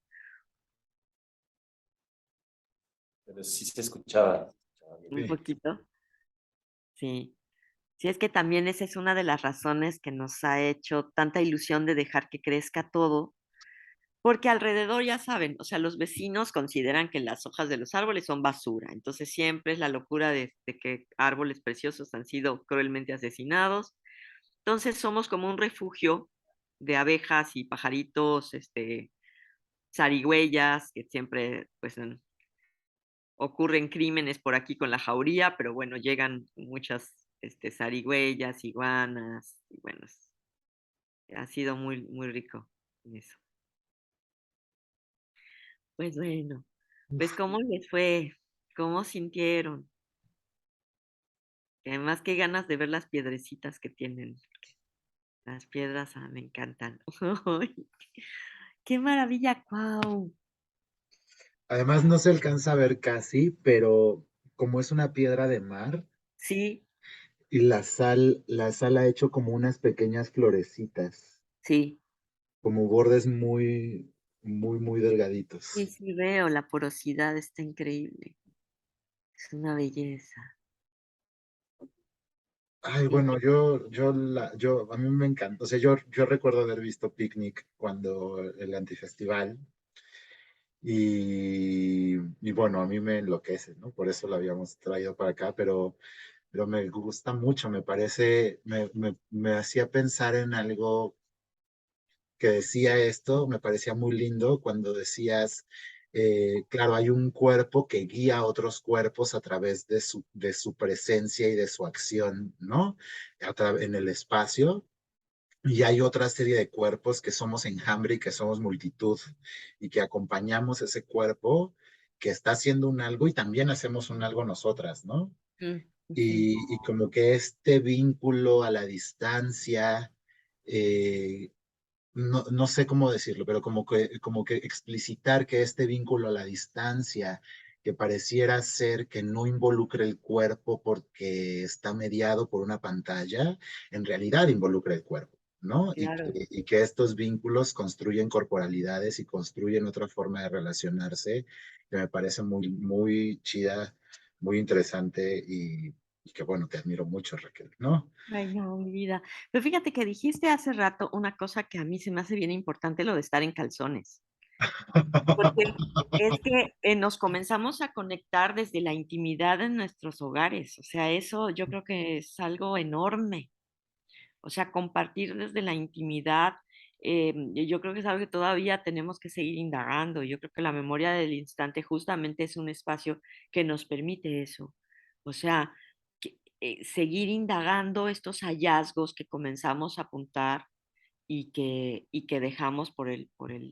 Speaker 3: Pero sí se escuchaba.
Speaker 1: Un
Speaker 4: Sí.
Speaker 1: poquito. Sí. Sí, es que también esa es una de las razones que nos ha hecho tanta ilusión de dejar que crezca todo, porque alrededor ya saben, o sea, los vecinos consideran que las hojas de los árboles son basura, entonces siempre es la locura de que árboles preciosos han sido cruelmente asesinados. Entonces somos como un refugio de abejas y pajaritos, zarigüeyas, que siempre pues ocurren crímenes por aquí con la jauría, pero bueno, llegan muchas zarigüeyas, iguanas, y bueno, ha sido muy, muy rico eso. Pues bueno, pues ¿cómo les fue? ¿Cómo sintieron? Y además, qué ganas de ver las piedrecitas que tienen. Las piedras, me encantan. Ay, ¡qué maravilla, Cuau!
Speaker 4: Además no se alcanza a ver casi, pero como es una piedra de mar
Speaker 1: Sí,
Speaker 4: y la sal ha hecho como unas pequeñas florecitas,
Speaker 1: sí,
Speaker 4: como bordes muy, muy, muy delgaditos.
Speaker 1: sí, sí veo, la porosidad está increíble. Es una belleza.
Speaker 4: Ay,
Speaker 1: Sí.
Speaker 4: bueno, a mí me encanta, o sea, yo recuerdo haber visto Picnic cuando el antifestival y bueno, a mí me enloquece, ¿no? Por eso lo habíamos traído para acá, pero me gusta mucho, me parece, me hacía pensar en algo que decía esto, me parecía muy lindo cuando decías, claro, hay un cuerpo que guía a otros cuerpos a través de su presencia y de su acción, ¿no? En el espacio. Y hay otra serie de cuerpos que somos enjambre y que somos multitud y que acompañamos ese cuerpo que está haciendo un algo y también hacemos un algo nosotras, ¿no?
Speaker 1: Mm, ujú.
Speaker 4: Y como que este vínculo a la distancia, eh, no sé cómo decirlo, pero como que explicitar que este vínculo a la distancia, que pareciera ser que no involucra el cuerpo porque está mediado por una pantalla, en realidad involucra el cuerpo, ¿no?
Speaker 1: Claro.
Speaker 4: Y que estos vínculos construyen corporalidades y construyen otra forma de relacionarse que me parece muy, muy chida, muy interesante y que bueno, te admiro mucho, Raquel, ¿no?
Speaker 1: Ay, no, mi vida. Pero fíjate que dijiste hace rato una cosa que a mí se me hace bien importante, lo de estar en calzones. Porque es que nos comenzamos a conectar desde la intimidad en nuestros hogares. O sea, eso yo creo que es algo enorme. O sea, compartir desde la intimidad, yo creo que es algo que todavía tenemos que seguir indagando. Yo creo que la memoria del instante justamente es un espacio que nos permite eso. O sea, seguir indagando estos hallazgos que comenzamos a apuntar y que dejamos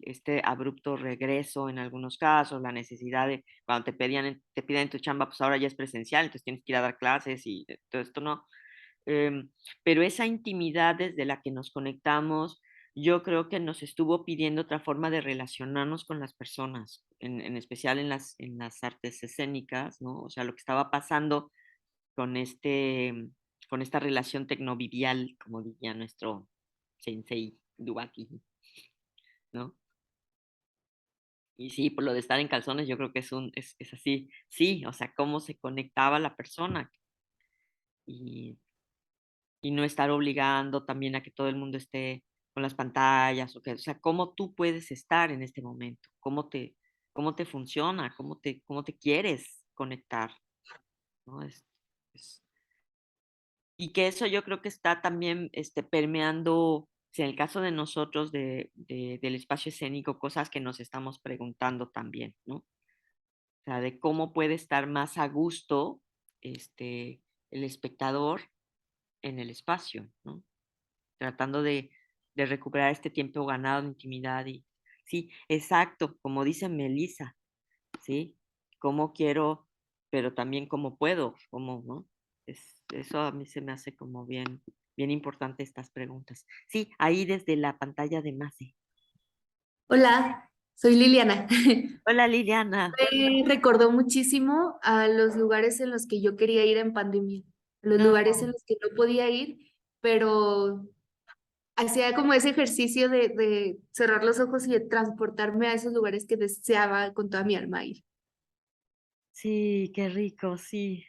Speaker 1: este abrupto regreso en algunos casos, la necesidad de cuando te piden tu chamba, pues ahora ya es presencial, entonces tienes que ir a dar clases y todo esto no. Pero esa intimidad desde la que nos conectamos, yo creo que nos estuvo pidiendo otra forma de relacionarnos con las personas, en especial en las artes escénicas, ¿no? O sea, lo que estaba pasando con con esta relación tecnovivial, como diría nuestro sensei Dubaki, ¿no? Y sí, por lo de estar en calzones, yo creo que es así. Sí, o sea, cómo se conectaba la persona y, y no estar obligando también a que todo el mundo esté con las pantallas, o sea, cómo tú puedes estar en este momento, cómo te funciona, cómo te quieres conectar, ¿no? Es- y que eso yo creo que está también permeando, si en el caso de nosotros, del espacio escénico, cosas que nos estamos preguntando también, ¿no? O sea, de cómo puede estar más a gusto el espectador en el espacio, ¿no? Tratando de recuperar este tiempo ganado de intimidad y, sí, exacto, como dice Melissa, ¿sí? Cómo quiero, pero también cómo puedo, cómo, ¿no? Eso a mí se me hace como bien importante estas preguntas. Sí, ahí desde la pantalla de Masi.
Speaker 6: Hola, soy Liliana.
Speaker 1: Hola Liliana.
Speaker 6: Me recordó muchísimo a los lugares en los que yo quería ir en pandemia, los
Speaker 1: No,
Speaker 6: lugares en los que no podía ir, pero hacía como ese ejercicio de cerrar los ojos y de transportarme a esos lugares que deseaba con toda mi alma ir.
Speaker 1: sí, qué rico, sí.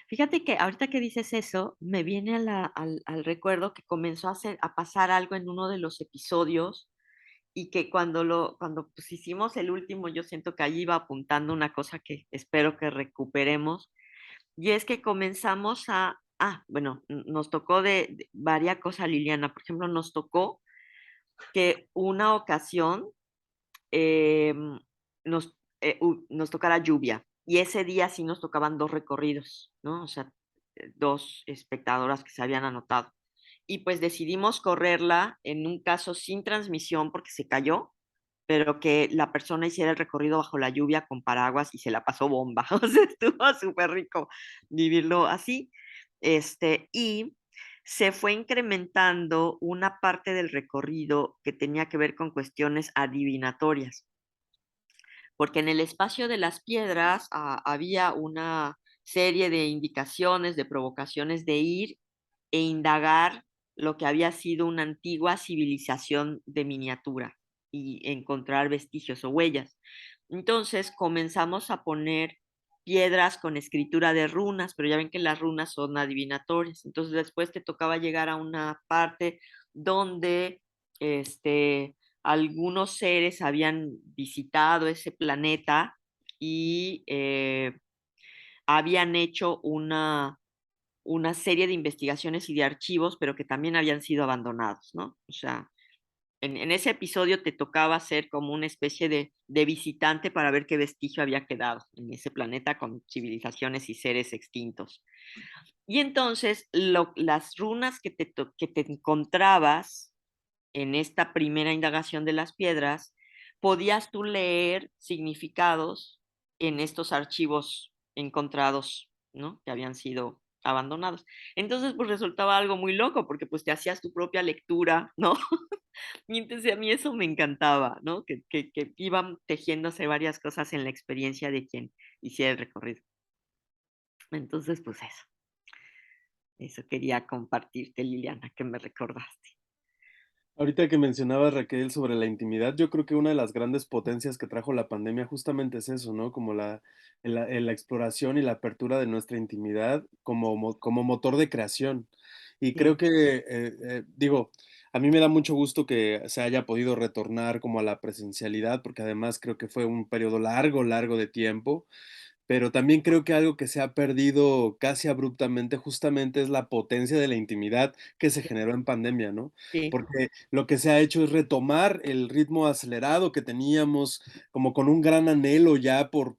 Speaker 1: Fíjate que ahorita que dices eso, me viene al recuerdo que comenzó a pasar algo en uno de los episodios y que cuando pues hicimos el último, yo siento que allí iba apuntando una cosa que espero que recuperemos, y es que comenzamos bueno, nos tocó de varias cosas, Liliana. Por ejemplo, nos tocó que una ocasión eh, nos tocara lluvia, y ese día sí nos tocaban dos recorridos, ¿no? O sea, dos espectadoras que se habían anotado. Y pues decidimos correrla en un caso sin transmisión porque se cayó, pero que la persona hiciera el recorrido bajo la lluvia con paraguas y se la pasó bomba. O sea, estuvo súper rico vivirlo así. Y se fue incrementando una parte del recorrido que tenía que ver con cuestiones adivinatorias, porque en el espacio de las piedras había una serie de indicaciones, de provocaciones de ir e indagar lo que había sido una antigua civilización de miniatura y encontrar vestigios o huellas. Entonces comenzamos a poner piedras con escritura de runas, pero ya ven que las runas son adivinatorias. Entonces después te tocaba llegar a una parte donde algunos seres habían visitado ese planeta y habían hecho una serie de investigaciones y de archivos, pero que también habían sido abandonados, ¿no? O sea, en ese episodio te tocaba ser como una especie de visitante para ver qué vestigio había quedado en ese planeta con civilizaciones y seres extintos. Y entonces las runas que te encontrabas en esta primera indagación de las piedras, podías tú leer significados en estos archivos encontrados, ¿no? Que habían sido abandonados. Entonces, pues resultaba algo muy loco porque pues te hacías tu propia lectura, ¿no? Y entonces a mí eso me encantaba, ¿no? Que iban tejiéndose varias cosas en la experiencia de quien hiciera el recorrido. Entonces, pues eso quería compartirte, Liliana, que me recordaste.
Speaker 5: Ahorita que mencionabas, Raquel, sobre la intimidad, yo creo que una de las grandes potencias que trajo la pandemia justamente es eso, ¿no? Como la exploración y la apertura de nuestra intimidad como motor de creación. Y creo
Speaker 1: Sí.
Speaker 5: que, digo, a mí me da mucho gusto que se haya podido retornar como a la presencialidad, porque además creo que fue un periodo largo, largo de tiempo, pero también creo que algo que se ha perdido casi abruptamente justamente es la potencia de la intimidad que se generó en pandemia, ¿no?
Speaker 1: Sí,
Speaker 5: Porque lo que se ha hecho es retomar el ritmo acelerado que teníamos, como con un gran anhelo ya por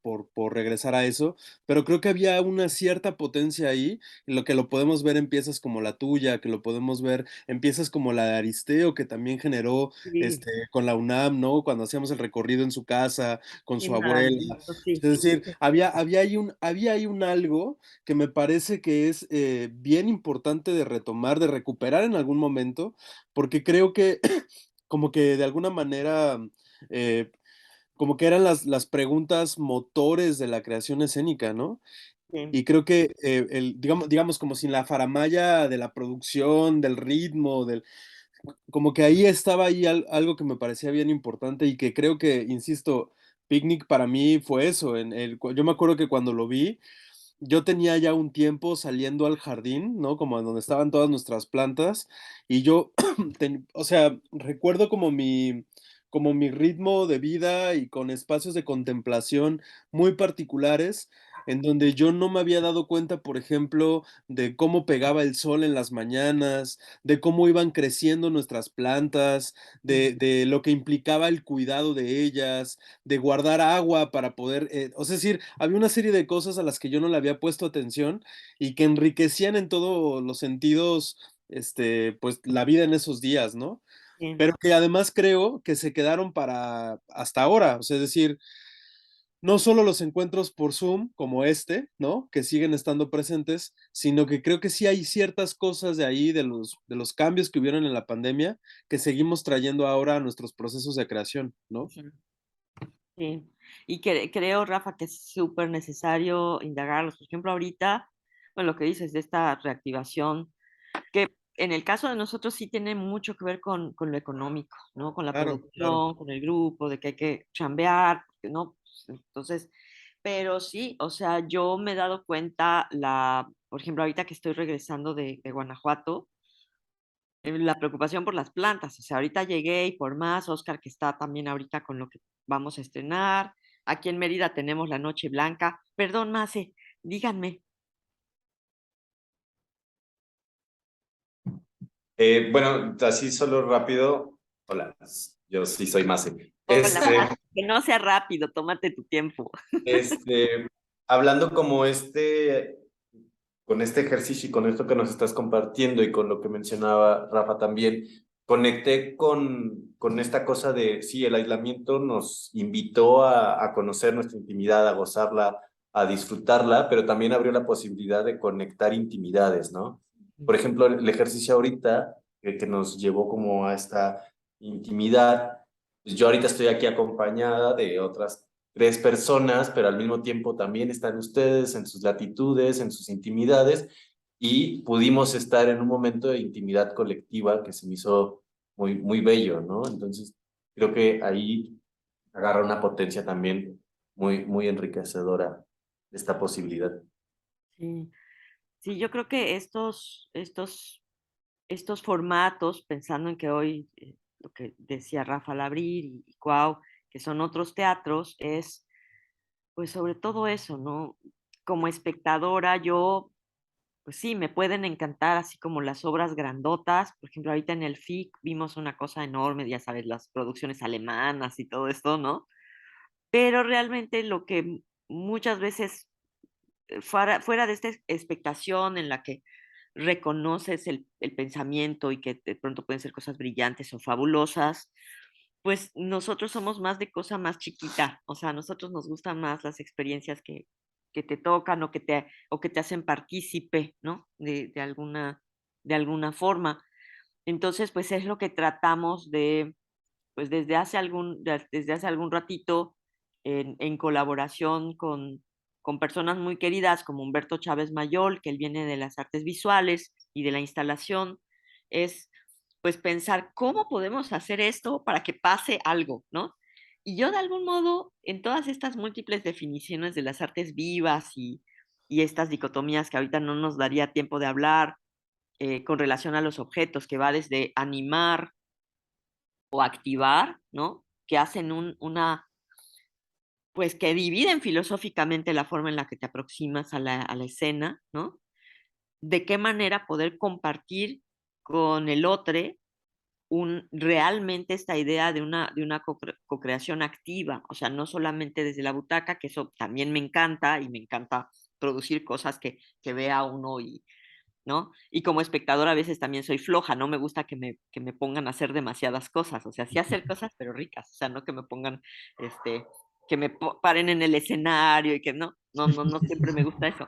Speaker 5: regresar a eso, pero creo que había una cierta potencia ahí, y lo que lo podemos ver en piezas como la tuya, que lo podemos ver en piezas como la de Aristeo, que también generó
Speaker 1: sí,
Speaker 5: con la UNAM, ¿no? Cuando hacíamos el recorrido en su casa, con
Speaker 1: sí,
Speaker 5: su abuela.
Speaker 1: maravilloso, sí.
Speaker 5: Es decir, había ahí un algo que me parece que es bien importante de retomar, de recuperar en algún momento, porque creo que como que de alguna manera, eh, como que eran las preguntas motores de la creación escénica, ¿no?
Speaker 1: Sí,
Speaker 5: Y creo que digamos, como sin la faramalla de la producción, del ritmo, como que ahí estaba ahí algo que me parecía bien importante y que creo que, insisto, Picnic para mí fue eso. Yo me acuerdo que cuando lo vi, yo tenía ya un tiempo saliendo al jardín, ¿no? Como en donde estaban todas nuestras plantas, y yo, o sea, recuerdo como mi ritmo de vida y con espacios de contemplación muy particulares, en donde yo no me había dado cuenta, por ejemplo, de cómo pegaba el sol en las mañanas, de cómo iban creciendo nuestras plantas, de lo que implicaba el cuidado de ellas, de guardar agua para poder, o sea, es decir, había una serie de cosas a las que yo no le había puesto atención y que enriquecían en todos los sentidos, pues la vida en esos días, ¿no?
Speaker 1: sí,
Speaker 5: Pero que además creo que se quedaron para hasta ahora, o sea, es decir, no solo los encuentros por Zoom como ¿no? Que siguen estando presentes, sino que creo que sí hay ciertas cosas de ahí, de los cambios que hubieron en la pandemia, que seguimos trayendo ahora a nuestros procesos de creación, ¿no?
Speaker 1: ujú, sí. Y creo, Rafa, que es súper necesario indagarlos. Por ejemplo, ahorita, bueno, lo que dices de esta reactivación, que en el caso de nosotros sí tiene mucho que ver con lo económico, ¿no? Con la
Speaker 5: Claro, claro.
Speaker 1: producción, con el grupo, de que hay que chambear, ¿no? Entonces, pero sí, o sea, yo me he dado cuenta, por ejemplo, ahorita que estoy regresando de Guanajuato, la preocupación por las plantas, o sea, ahorita llegué y por más, Oscar que está también ahorita con lo que vamos a estrenar, aquí en Mérida tenemos la Noche Blanca, perdón, Mase, díganme.
Speaker 3: Bueno, así solo rápido. Hola, yo sí soy Mase.
Speaker 1: Hola, que no sea rápido, tómate tu tiempo.
Speaker 3: Este, hablando como con este ejercicio y con esto que nos estás compartiendo y con lo que mencionaba Rafa también, conecté con esta cosa de, sí, el aislamiento nos invitó a conocer nuestra intimidad, a gozarla, a disfrutarla, pero también abrió la posibilidad de conectar intimidades, ¿no? Por ejemplo, el ejercicio ahorita que nos llevó como a esta intimidad, pues yo ahorita estoy aquí acompañada de otras tres personas, pero al mismo tiempo también están ustedes en sus latitudes, en sus intimidades, y pudimos estar en un momento de intimidad colectiva que se me hizo muy, muy bello, ¿no? Entonces, creo que ahí agarra una potencia también muy, muy enriquecedora esta posibilidad.
Speaker 1: Sí, sí, yo creo que estos formatos, pensando en que hoy, lo que decía Rafa al abrir y Cuau, que son otros teatros, es pues sobre todo eso, ¿no? Como espectadora, yo, pues sí, me pueden encantar así como las obras grandotas. Por ejemplo, ahorita en el FIC vimos una cosa enorme, ya sabes, las producciones alemanas y todo esto, ¿no? Pero realmente lo que muchas veces fuera de esta expectación en la que reconoces el pensamiento y que de pronto pueden ser cosas brillantes o fabulosas, pues nosotros somos más de cosa más chiquita, o sea, a nosotros nos gustan más las experiencias que te tocan o que te hacen partícipe, ¿no? De alguna forma. Entonces, pues es lo que tratamos pues desde hace algún ratito, en colaboración con personas muy queridas como Humberto Chávez Mayol, que él viene de las artes visuales y de la instalación, es pues pensar cómo podemos hacer esto para que pase algo, ¿no? Y yo de algún modo, en todas estas múltiples definiciones de las artes vivas y estas dicotomías que ahorita no nos daría tiempo de hablar, con relación a los objetos, que va desde animar o activar, ¿no? Que hacen pues que dividen filosóficamente la forma en la que te aproximas a la escena, ¿no? De qué manera poder compartir con el otro realmente esta idea de una co-creación activa, o sea, no solamente desde la butaca, que eso también me encanta y me encanta producir cosas que vea uno y, ¿no? Y como espectador a veces también soy floja, no me gusta que me pongan a hacer demasiadas cosas, o sea, sí hacer cosas pero ricas, o sea, no que me pongan, que me paren en el escenario y que no siempre me gusta eso.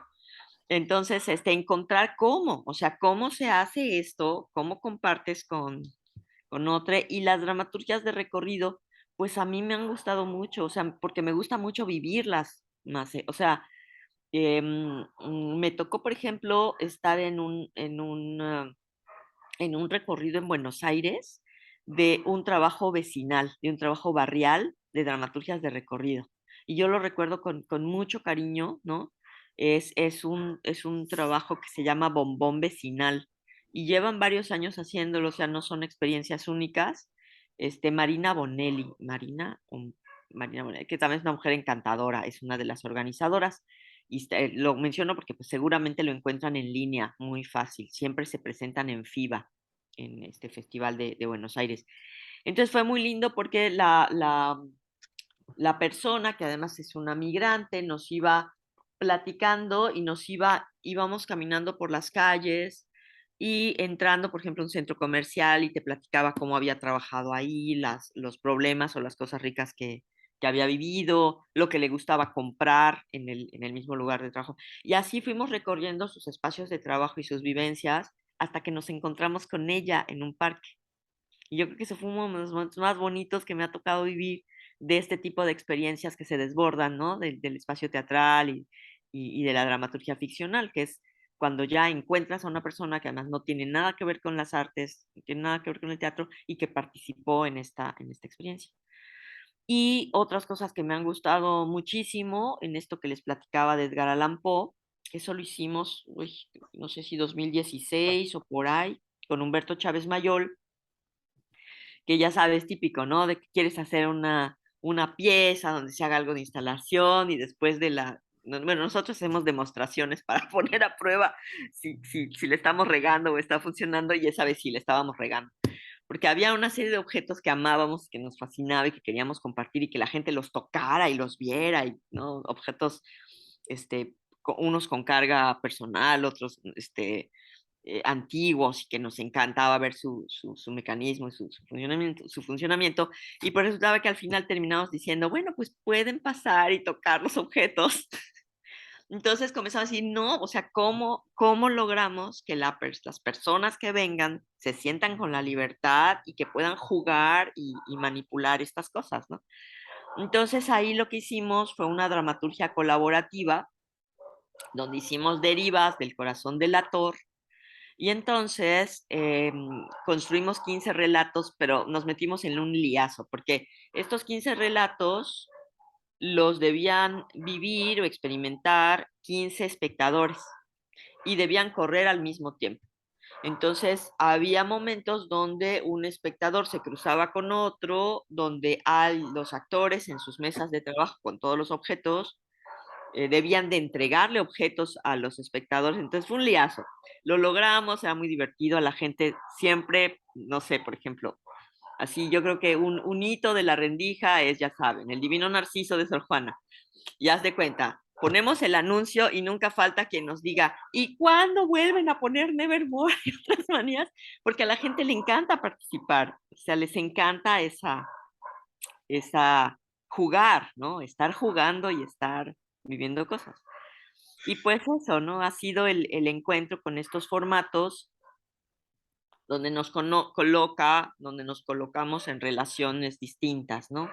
Speaker 1: Entonces, encontrar cómo, o sea, cómo se hace esto, cómo compartes con otra, y las dramaturgias de recorrido, pues a mí me han gustado mucho, o sea, porque me gusta mucho vivirlas más, o sea, me tocó, por ejemplo, estar en un recorrido en Buenos Aires de un trabajo vecinal, de un trabajo barrial de dramaturgias de recorrido. Y yo lo recuerdo con mucho cariño, ¿no? Es un trabajo que se llama Bombón Vecinal y llevan varios años haciéndolo, o sea, no son experiencias únicas. Marina Bonelli, Marina Bonelli, que también es una mujer encantadora, es una de las organizadoras. Y lo menciono porque pues, seguramente lo encuentran en línea muy fácil. Siempre se presentan en FIBA, en este Festival de Buenos Aires. Entonces fue muy lindo porque la persona, que además es una migrante, nos iba platicando y íbamos caminando por las calles y entrando, por ejemplo, a un centro comercial y te platicaba cómo había trabajado ahí, los problemas o las cosas ricas que había vivido, lo que le gustaba comprar en el mismo lugar de trabajo. Y así fuimos recorriendo sus espacios de trabajo y sus vivencias hasta que nos encontramos con ella en un parque. Y yo creo que ese fue uno de los momentos más bonitos que me ha tocado vivir de este tipo de experiencias que se desbordan, ¿no? Del espacio teatral y de la dramaturgia ficcional, que es cuando ya encuentras a una persona que además no tiene nada que ver con las artes, no tiene nada que ver con el teatro y que participó en esta experiencia. Y otras cosas que me han gustado muchísimo en esto que les platicaba de Edgar Allan Poe, eso lo hicimos, uy, no sé si 2016 o por ahí, con Humberto Chávez Mayol, que ya sabes, típico, ¿no? De que quieres hacer una pieza donde se haga algo de instalación y después de bueno, nosotros hacemos demostraciones para poner a prueba si le estamos regando o está funcionando y esa vez sí le estábamos regando. Porque había una serie de objetos que amábamos, que nos fascinaba y que queríamos compartir y que la gente los tocara y los viera, y, ¿no? Objetos, unos con carga personal, otros, antiguos y que nos encantaba ver su mecanismo y su funcionamiento. Y pues resultaba que al final terminamos diciendo, bueno, pues pueden pasar y tocar los objetos. Entonces comenzamos a decir, no, o sea, ¿cómo logramos que las personas que vengan se sientan con la libertad y que puedan jugar y manipular estas cosas, ¿no? Entonces ahí lo que hicimos fue una dramaturgia colaborativa, donde hicimos derivas del corazón del ator. Y entonces construimos 15 relatos, pero nos metimos en un liazo, porque estos 15 relatos los debían vivir o experimentar 15 espectadores y debían correr al mismo tiempo. Entonces, había momentos donde un espectador se cruzaba con otro, donde los actores en sus mesas de trabajo con todos los objetos debían de entregarle objetos a los espectadores, entonces fue un liazo. Lo logramos, era muy divertido, a la gente siempre, no sé, por ejemplo, así yo creo que un hito de la rendija es, ya saben, el Divino Narciso de Sor Juana. Y haz de cuenta, ponemos el anuncio y nunca falta quien nos diga, ¿y cuándo vuelven a poner Nevermore y otras manías? Porque a la gente le encanta participar, o sea, les encanta esa jugar, ¿no? Estar jugando y estar viviendo cosas. Y pues eso, ¿no? Ha sido el encuentro con estos formatos donde donde nos colocamos en relaciones distintas, ¿no?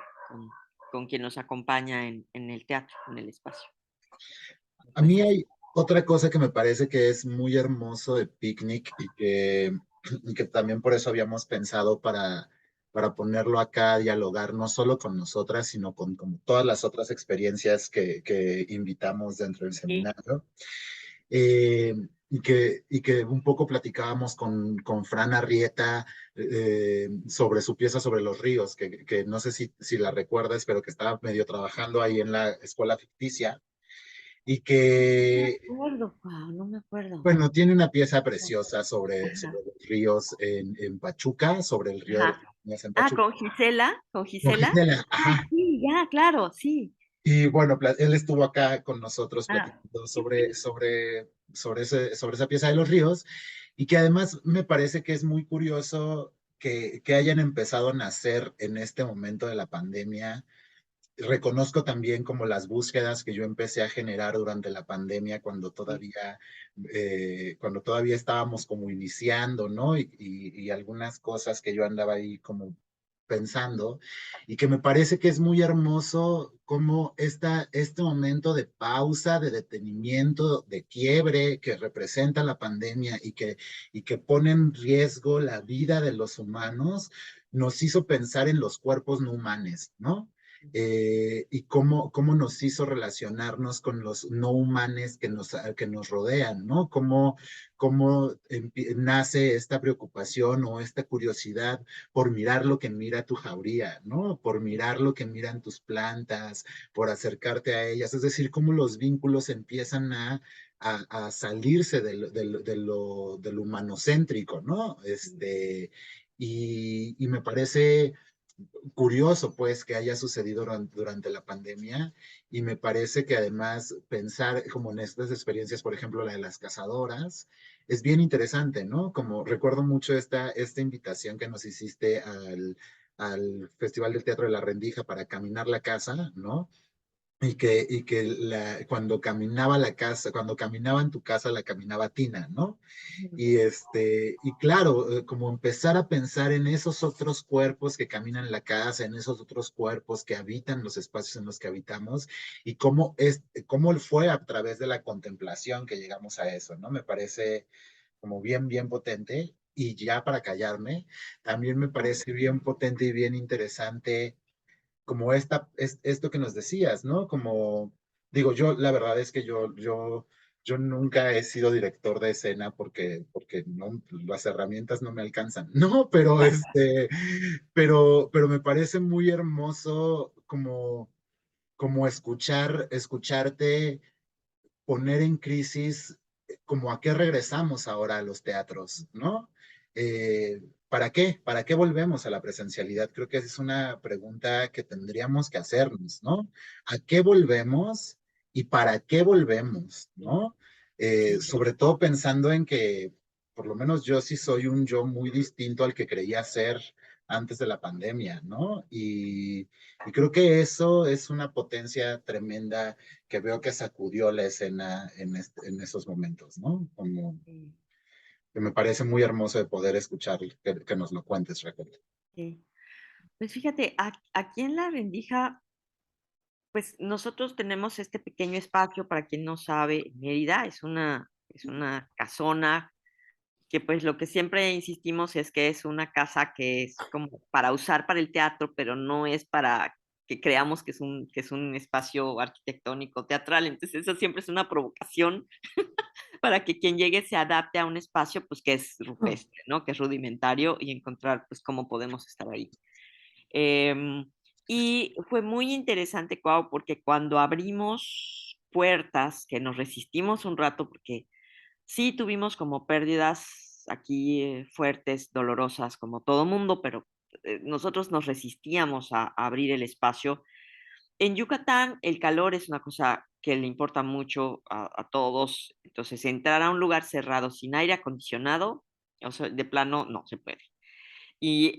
Speaker 1: Con quien nos acompaña en el teatro, en el espacio.
Speaker 4: A mí hay otra cosa que me parece que es muy hermoso de Picnic y que también por eso habíamos pensado para ponerlo acá a dialogar, no solo con nosotras, sino con como todas las otras experiencias que invitamos dentro del
Speaker 1: Sí,
Speaker 4: seminario. Eh, y que un poco platicábamos con Fran Arrieta sobre su pieza sobre los ríos, que no sé si la recuerdas, pero que estaba medio trabajando ahí en la escuela ficticia y
Speaker 1: No
Speaker 4: que,
Speaker 1: me acuerdo, Pau, no me acuerdo.
Speaker 4: bueno, tiene una pieza preciosa
Speaker 1: Ajá,
Speaker 4: sobre los ríos en Pachuca, sobre el río de las
Speaker 1: ajá.
Speaker 4: Niñas en
Speaker 1: Ah,
Speaker 4: Pachuca.
Speaker 1: Con
Speaker 4: Con
Speaker 1: Gisela.
Speaker 4: Gisela,
Speaker 1: Ah,
Speaker 4: ajá.
Speaker 1: sí, ya, claro, sí.
Speaker 4: Y bueno, él estuvo acá con nosotros
Speaker 1: Ah,
Speaker 4: platicando
Speaker 1: sí, sí.
Speaker 4: sobre esa pieza de los ríos y que además me parece que es muy curioso que hayan empezado a nacer en este momento de la pandemia. Reconozco también como las búsquedas que yo empecé a generar durante la pandemia
Speaker 1: Sí.
Speaker 4: cuando todavía estábamos como iniciando, ¿no? Y algunas cosas que yo andaba ahí como pensando y que me parece que es muy hermoso como este momento de pausa, de detenimiento, de quiebre que representa la pandemia y que pone en riesgo la vida de los humanos, nos hizo pensar en los cuerpos no humanos, ¿no? Y cómo nos hizo relacionarnos con los no humanos que nos rodean, ¿no? Cómo nace esta preocupación o esta curiosidad por mirar lo que mira tu jauría, ¿no? Por mirar lo que miran tus plantas, por acercarte a ellas, es decir, cómo los vínculos empiezan a salirse del humanocéntrico, ¿no? Y me parece curioso, pues, que haya sucedido durante la pandemia y me parece que además pensar como en estas experiencias, por ejemplo, la de las cazadoras, es bien interesante, ¿no? Como recuerdo mucho esta invitación que nos hiciste al Festival del Teatro de la Rendija para caminar la casa, ¿no? Cuando caminaba la casa, cuando caminaba en tu casa, la caminaba Tina, ¿no?
Speaker 1: Ujú.
Speaker 4: Y claro, como empezar a pensar en esos otros cuerpos que caminan la casa, en esos otros cuerpos que habitan los espacios en los que habitamos, y cómo fue a través de la contemplación que llegamos a eso, ¿no? Me parece como bien potente. Y ya para callarme, también me parece bien potente y bien interesante como esto que nos decías, ¿no? Como, digo, la verdad es que yo nunca he sido director de escena porque no, las herramientas no me alcanzan, ¿no? Pero me parece muy hermoso como escucharte poner en crisis como a qué regresamos ahora a los teatros, ¿no? ¿Para qué? ¿Para qué volvemos a la presencialidad? Creo que esa es una pregunta que tendríamos que hacernos, ¿no? ¿A qué volvemos y para qué volvemos, ¿no?
Speaker 1: Sí.
Speaker 4: Sobre todo pensando en que, por lo menos yo sí soy un yo muy distinto al que creía ser antes de la pandemia, ¿no? Y creo que eso es una potencia tremenda que veo que sacudió la escena en esos momentos, ¿no? Como
Speaker 1: Sí,
Speaker 4: que me parece muy hermoso de poder escuchar, que nos lo cuentes, Raquel.
Speaker 1: sí. Pues fíjate, aquí en La Rendija, pues nosotros tenemos este pequeño espacio, para quien no sabe, Mérida es una casona que pues lo que siempre insistimos es que es una casa que es como para usar para el teatro, pero no es para que creamos que es un espacio arquitectónico teatral. Entonces eso siempre es una provocación para que quien llegue se adapte a un espacio pues que es rupestre, ¿no? Que es rudimentario y encontrar pues cómo podemos estar ahí. Em, y fue muy interesante, Cuau, porque cuando abrimos puertas, que nos resistimos un rato, porque sí tuvimos como pérdidas aquí fuertes, dolorosas, como todo mundo, pero nosotros nos resistíamos a abrir el espacio. En Yucatán el calor es una cosa que le importa mucho a todos, entonces entrar a un lugar cerrado sin aire acondicionado, o sea, de plano no se puede. Y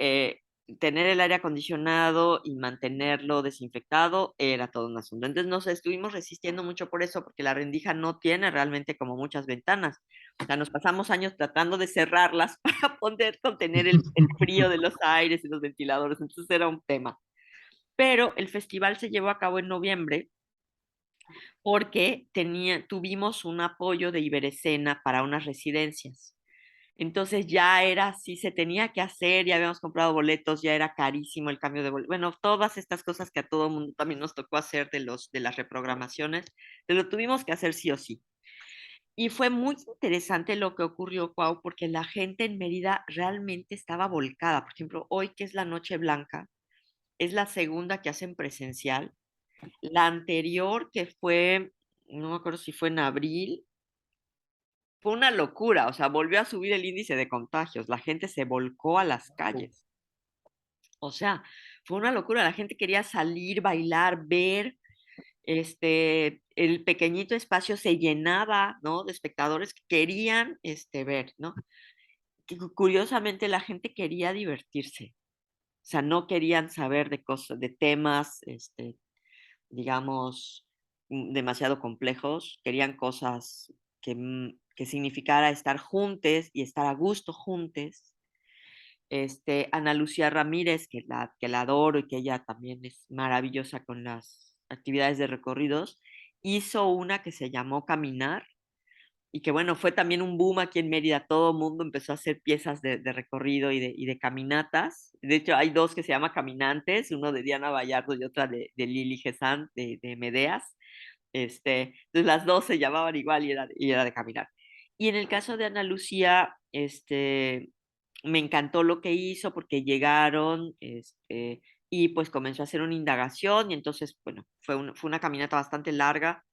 Speaker 1: tener el aire acondicionado y mantenerlo desinfectado era todo un asunto. Entonces nos estuvimos resistiendo mucho por eso, porque la rendija no tiene realmente como muchas ventanas. O sea, nos pasamos años tratando de cerrarlas para poder contener el frío de los aires y los ventiladores. Entonces era un tema. Pero el festival se llevó a cabo en noviembre porque tuvimos un apoyo de Iberescena para unas residencias. Entonces ya era, sí se tenía que hacer, ya habíamos comprado boletos, ya era carísimo el cambio de boletos. Bueno, todas estas cosas que a todo mundo también nos tocó hacer de las reprogramaciones, pero lo tuvimos que hacer sí o sí. Y fue muy interesante lo que ocurrió, Cuau, porque la gente en Mérida realmente estaba volcada. Por ejemplo, hoy que es la Noche Blanca, es la segunda que hacen presencial. La anterior, que fue, no me acuerdo si fue en abril, fue una locura. O sea, volvió a subir el índice de contagios. La gente se volcó a las calles. O sea, fue una locura. La gente quería salir, bailar, ver. El pequeñito espacio se llenaba, ¿no? De espectadores que querían, ver, ¿no? Curiosamente, la gente quería divertirse. O sea, no querían saber de cosas, de temas, digamos, demasiado complejos. Querían cosas que significara estar juntos y estar a gusto juntos. Ana Lucía Ramírez, que la adoro y que ella también es maravillosa con las actividades de recorridos, hizo una que se llamó Caminar y que bueno, fue también un boom aquí en Mérida. Todo el mundo empezó a hacer piezas de recorrido y de caminatas. De hecho, hay dos que se llaman Caminantes, uno de Diana Vallardo y otra de Lili Gesán de Medeas. Entonces las dos se llamaban igual y era de caminar. Y en el caso de Ana Lucía, me encantó lo que hizo porque llegaron, y pues comenzó a hacer una indagación y entonces, bueno, fue una caminata bastante larga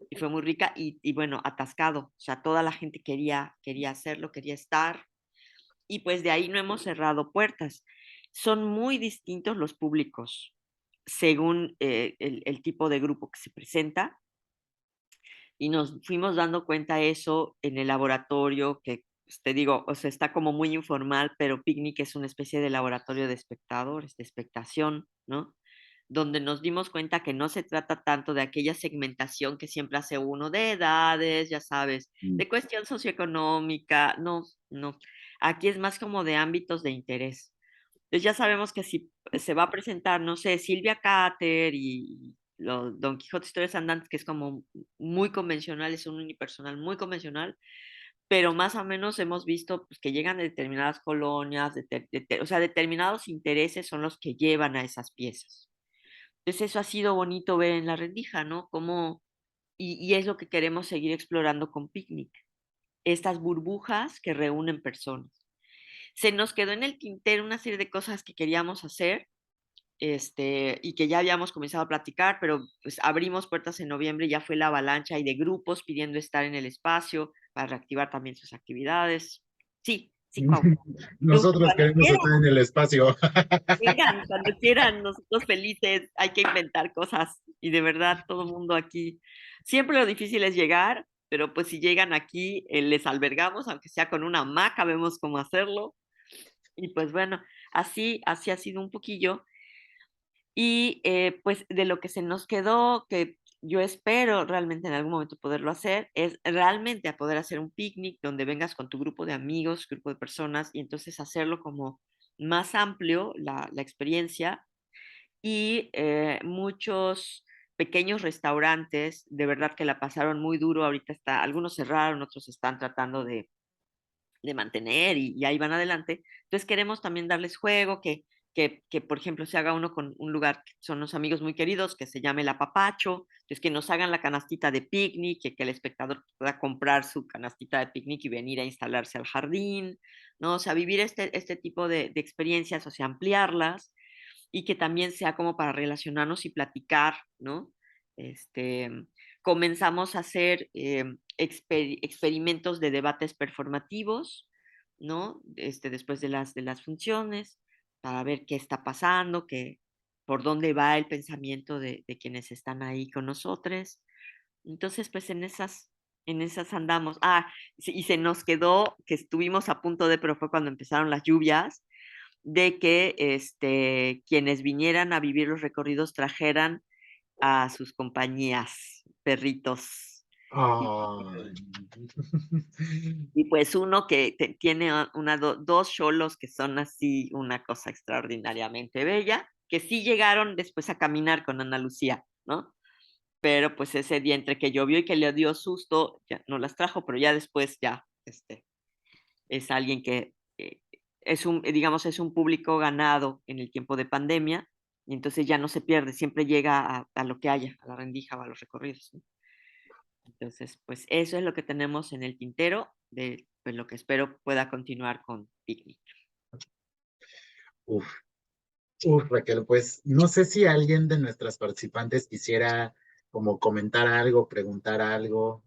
Speaker 1: y fue muy rica y bueno, atascado. O sea, toda la gente quería hacerlo, quería estar y pues de ahí no hemos cerrado puertas. Son muy distintos los públicos según el tipo de grupo que se presenta y nos fuimos dando cuenta de eso en el laboratorio, que pues, te digo, o sea, está como muy informal, pero Picnic es una especie de laboratorio de espectadores, de expectación, ¿no? Donde nos dimos cuenta que no se trata tanto de aquella segmentación que siempre hace uno de edades, ya sabes, de cuestión socioeconómica, no, no. Aquí es más como de ámbitos de interés. Entonces ya sabemos que si se va a presentar, no sé, Silvia Cater y Don Quijote Historias Andantes, que es como muy convencional, es un unipersonal muy convencional, pero más o menos hemos visto pues, que llegan de determinadas colonias, o sea, determinados intereses son los que llevan a esas piezas. Entonces eso ha sido bonito ver en la rendija, ¿no? Y es lo que queremos seguir explorando con Picnic, estas burbujas que reúnen personas. Se nos quedó en el tintero una serie de cosas que queríamos hacer, y que ya habíamos comenzado a platicar, pero pues abrimos puertas en noviembre, ya fue la avalancha y de grupos pidiendo estar en el espacio para reactivar también sus actividades. Sí, sí, Cuau.
Speaker 4: Nosotros
Speaker 1: Cuando
Speaker 4: queremos estar
Speaker 1: quieran,
Speaker 4: en el espacio.
Speaker 1: vengan, cuando quieran, nosotros felices, hay que inventar cosas y de verdad todo el mundo aquí. Siempre lo difícil es llegar, pero pues si llegan aquí, les albergamos, aunque sea con una hamaca, vemos cómo hacerlo. Y pues bueno, así ha sido un poquillo. Y pues de lo que se nos quedó, que yo espero realmente en algún momento poderlo hacer, es realmente a poder hacer un picnic donde vengas con tu grupo de amigos, grupo de personas, y entonces hacerlo como más amplio la experiencia y muchos pequeños restaurantes, de verdad que la pasaron muy duro, ahorita algunos cerraron, otros están tratando de mantener y ahí van adelante. Entonces queremos también darles juego, que, por ejemplo, se haga uno con un lugar que son los amigos muy queridos, que se llame el Apapacho, entonces que nos hagan la canastita de picnic, que el espectador pueda comprar su canastita de picnic y venir a instalarse al jardín, ¿no? O sea, vivir este tipo de experiencias, o sea, ampliarlas y que también sea como para relacionarnos y platicar, ¿no? Este, comenzamos a hacer experimentos de debates performativos, ¿no? Después de las funciones, para ver qué está pasando, por dónde va el pensamiento de quienes están ahí con nosotros. Entonces, pues en esas andamos. Y se nos quedó que estuvimos a punto pero fue cuando empezaron las lluvias, de que quienes vinieran a vivir los recorridos trajeran a sus compañías, perritos. Y,
Speaker 4: Ay.
Speaker 1: y pues uno que tiene dos cholos que son así una cosa extraordinariamente bella, que sí llegaron después a caminar con Ana Lucía, ¿no? Pero pues ese día entre que llovió y que le dio susto, ya no las trajo, pero ya después ya, es alguien que digamos, es un público ganado en el tiempo de pandemia y entonces ya no se pierde, siempre llega a lo que haya, a la rendija o a los recorridos, ¿no? Entonces, pues eso es lo que tenemos en el tintero, de pues, lo que espero pueda continuar con Picnic.
Speaker 4: Uf, Raquel, pues no sé si alguien de nuestras participantes quisiera como comentar algo, preguntar algo.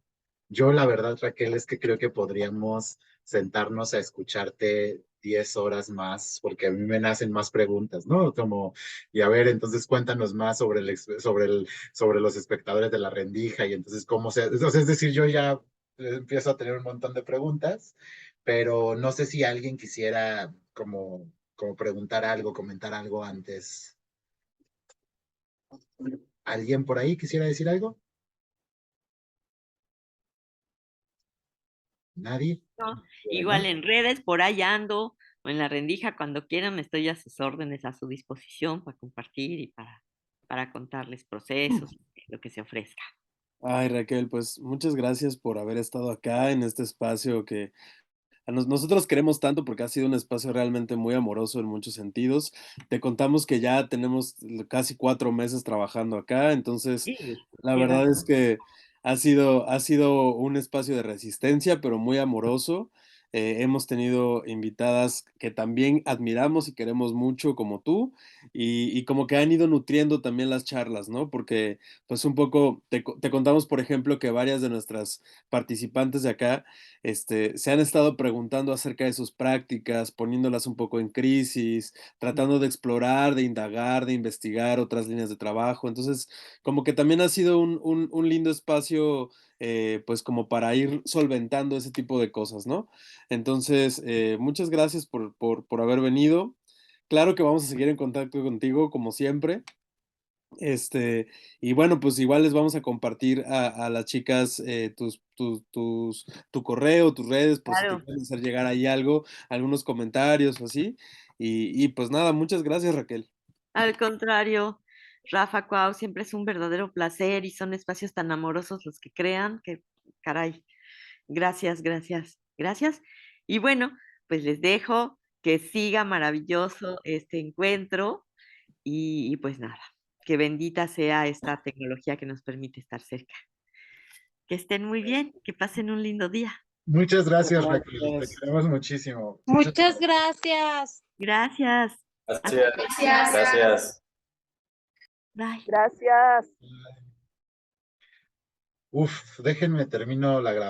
Speaker 4: Yo la verdad, Raquel, es que creo que podríamos sentarnos a escucharte 10 horas más, porque a mí me nacen más preguntas, ¿no? Como, y a ver, entonces cuéntanos más sobre sobre los espectadores de la rendija y entonces cómo se, entonces, es decir, yo ya empiezo a tener un montón de preguntas, pero no sé si alguien quisiera como preguntar algo, comentar algo antes. ¿Alguien por ahí quisiera decir algo? ¿Nadie?
Speaker 1: ¿No? Igual
Speaker 4: Bueno.
Speaker 1: en redes, por ahí ando, o en la rendija, cuando quieran, estoy a sus órdenes, a su disposición para compartir y para contarles procesos, lo que se ofrezca.
Speaker 5: Ay, Raquel, pues muchas gracias por haber estado acá en este espacio que nosotros queremos tanto porque ha sido un espacio realmente muy amoroso en muchos sentidos. Te contamos que ya tenemos casi 4 meses trabajando acá, entonces
Speaker 1: Sí,
Speaker 5: la
Speaker 1: qué
Speaker 5: verdad
Speaker 1: rápido.
Speaker 5: es que ha sido un espacio de resistencia, pero muy amoroso. Hemos tenido invitadas que también admiramos y queremos mucho como tú, y como que han ido nutriendo también las charlas, ¿no? Porque pues un poco te contamos, por ejemplo, que varias de nuestras participantes de acá se han estado preguntando acerca de sus prácticas, poniéndolas un poco en crisis, tratando de explorar, de indagar, de investigar otras líneas de trabajo. Entonces, como que también ha sido un lindo espacio, pues como para ir solventando ese tipo de cosas, ¿no? Entonces, muchas gracias por haber venido. Claro que vamos a seguir en contacto contigo, como siempre. Y bueno, pues igual les vamos a compartir a las chicas tu correo, tus redes, por si te
Speaker 1: Claro.
Speaker 5: quieren hacer llegar ahí algo, algunos comentarios o así. Y pues nada, muchas gracias, Raquel.
Speaker 1: Al contrario, Rafa, Cuau, siempre es un verdadero placer y son espacios tan amorosos los que crean que, caray, gracias, gracias, gracias. Y bueno, pues les dejo que siga maravilloso este encuentro y pues nada, que bendita sea esta tecnología que nos permite estar cerca. Que estén muy bien, que pasen un lindo día.
Speaker 4: Muchas gracias, Raquel. Te
Speaker 5: Gracias.
Speaker 4: queremos muchísimo.
Speaker 7: Muchas gracias.
Speaker 1: Gracias. Hasta
Speaker 3: Gracias.
Speaker 6: Gracias.
Speaker 3: Gracias.
Speaker 1: bye.
Speaker 2: Gracias.
Speaker 4: Uf, déjenme termino la grabación.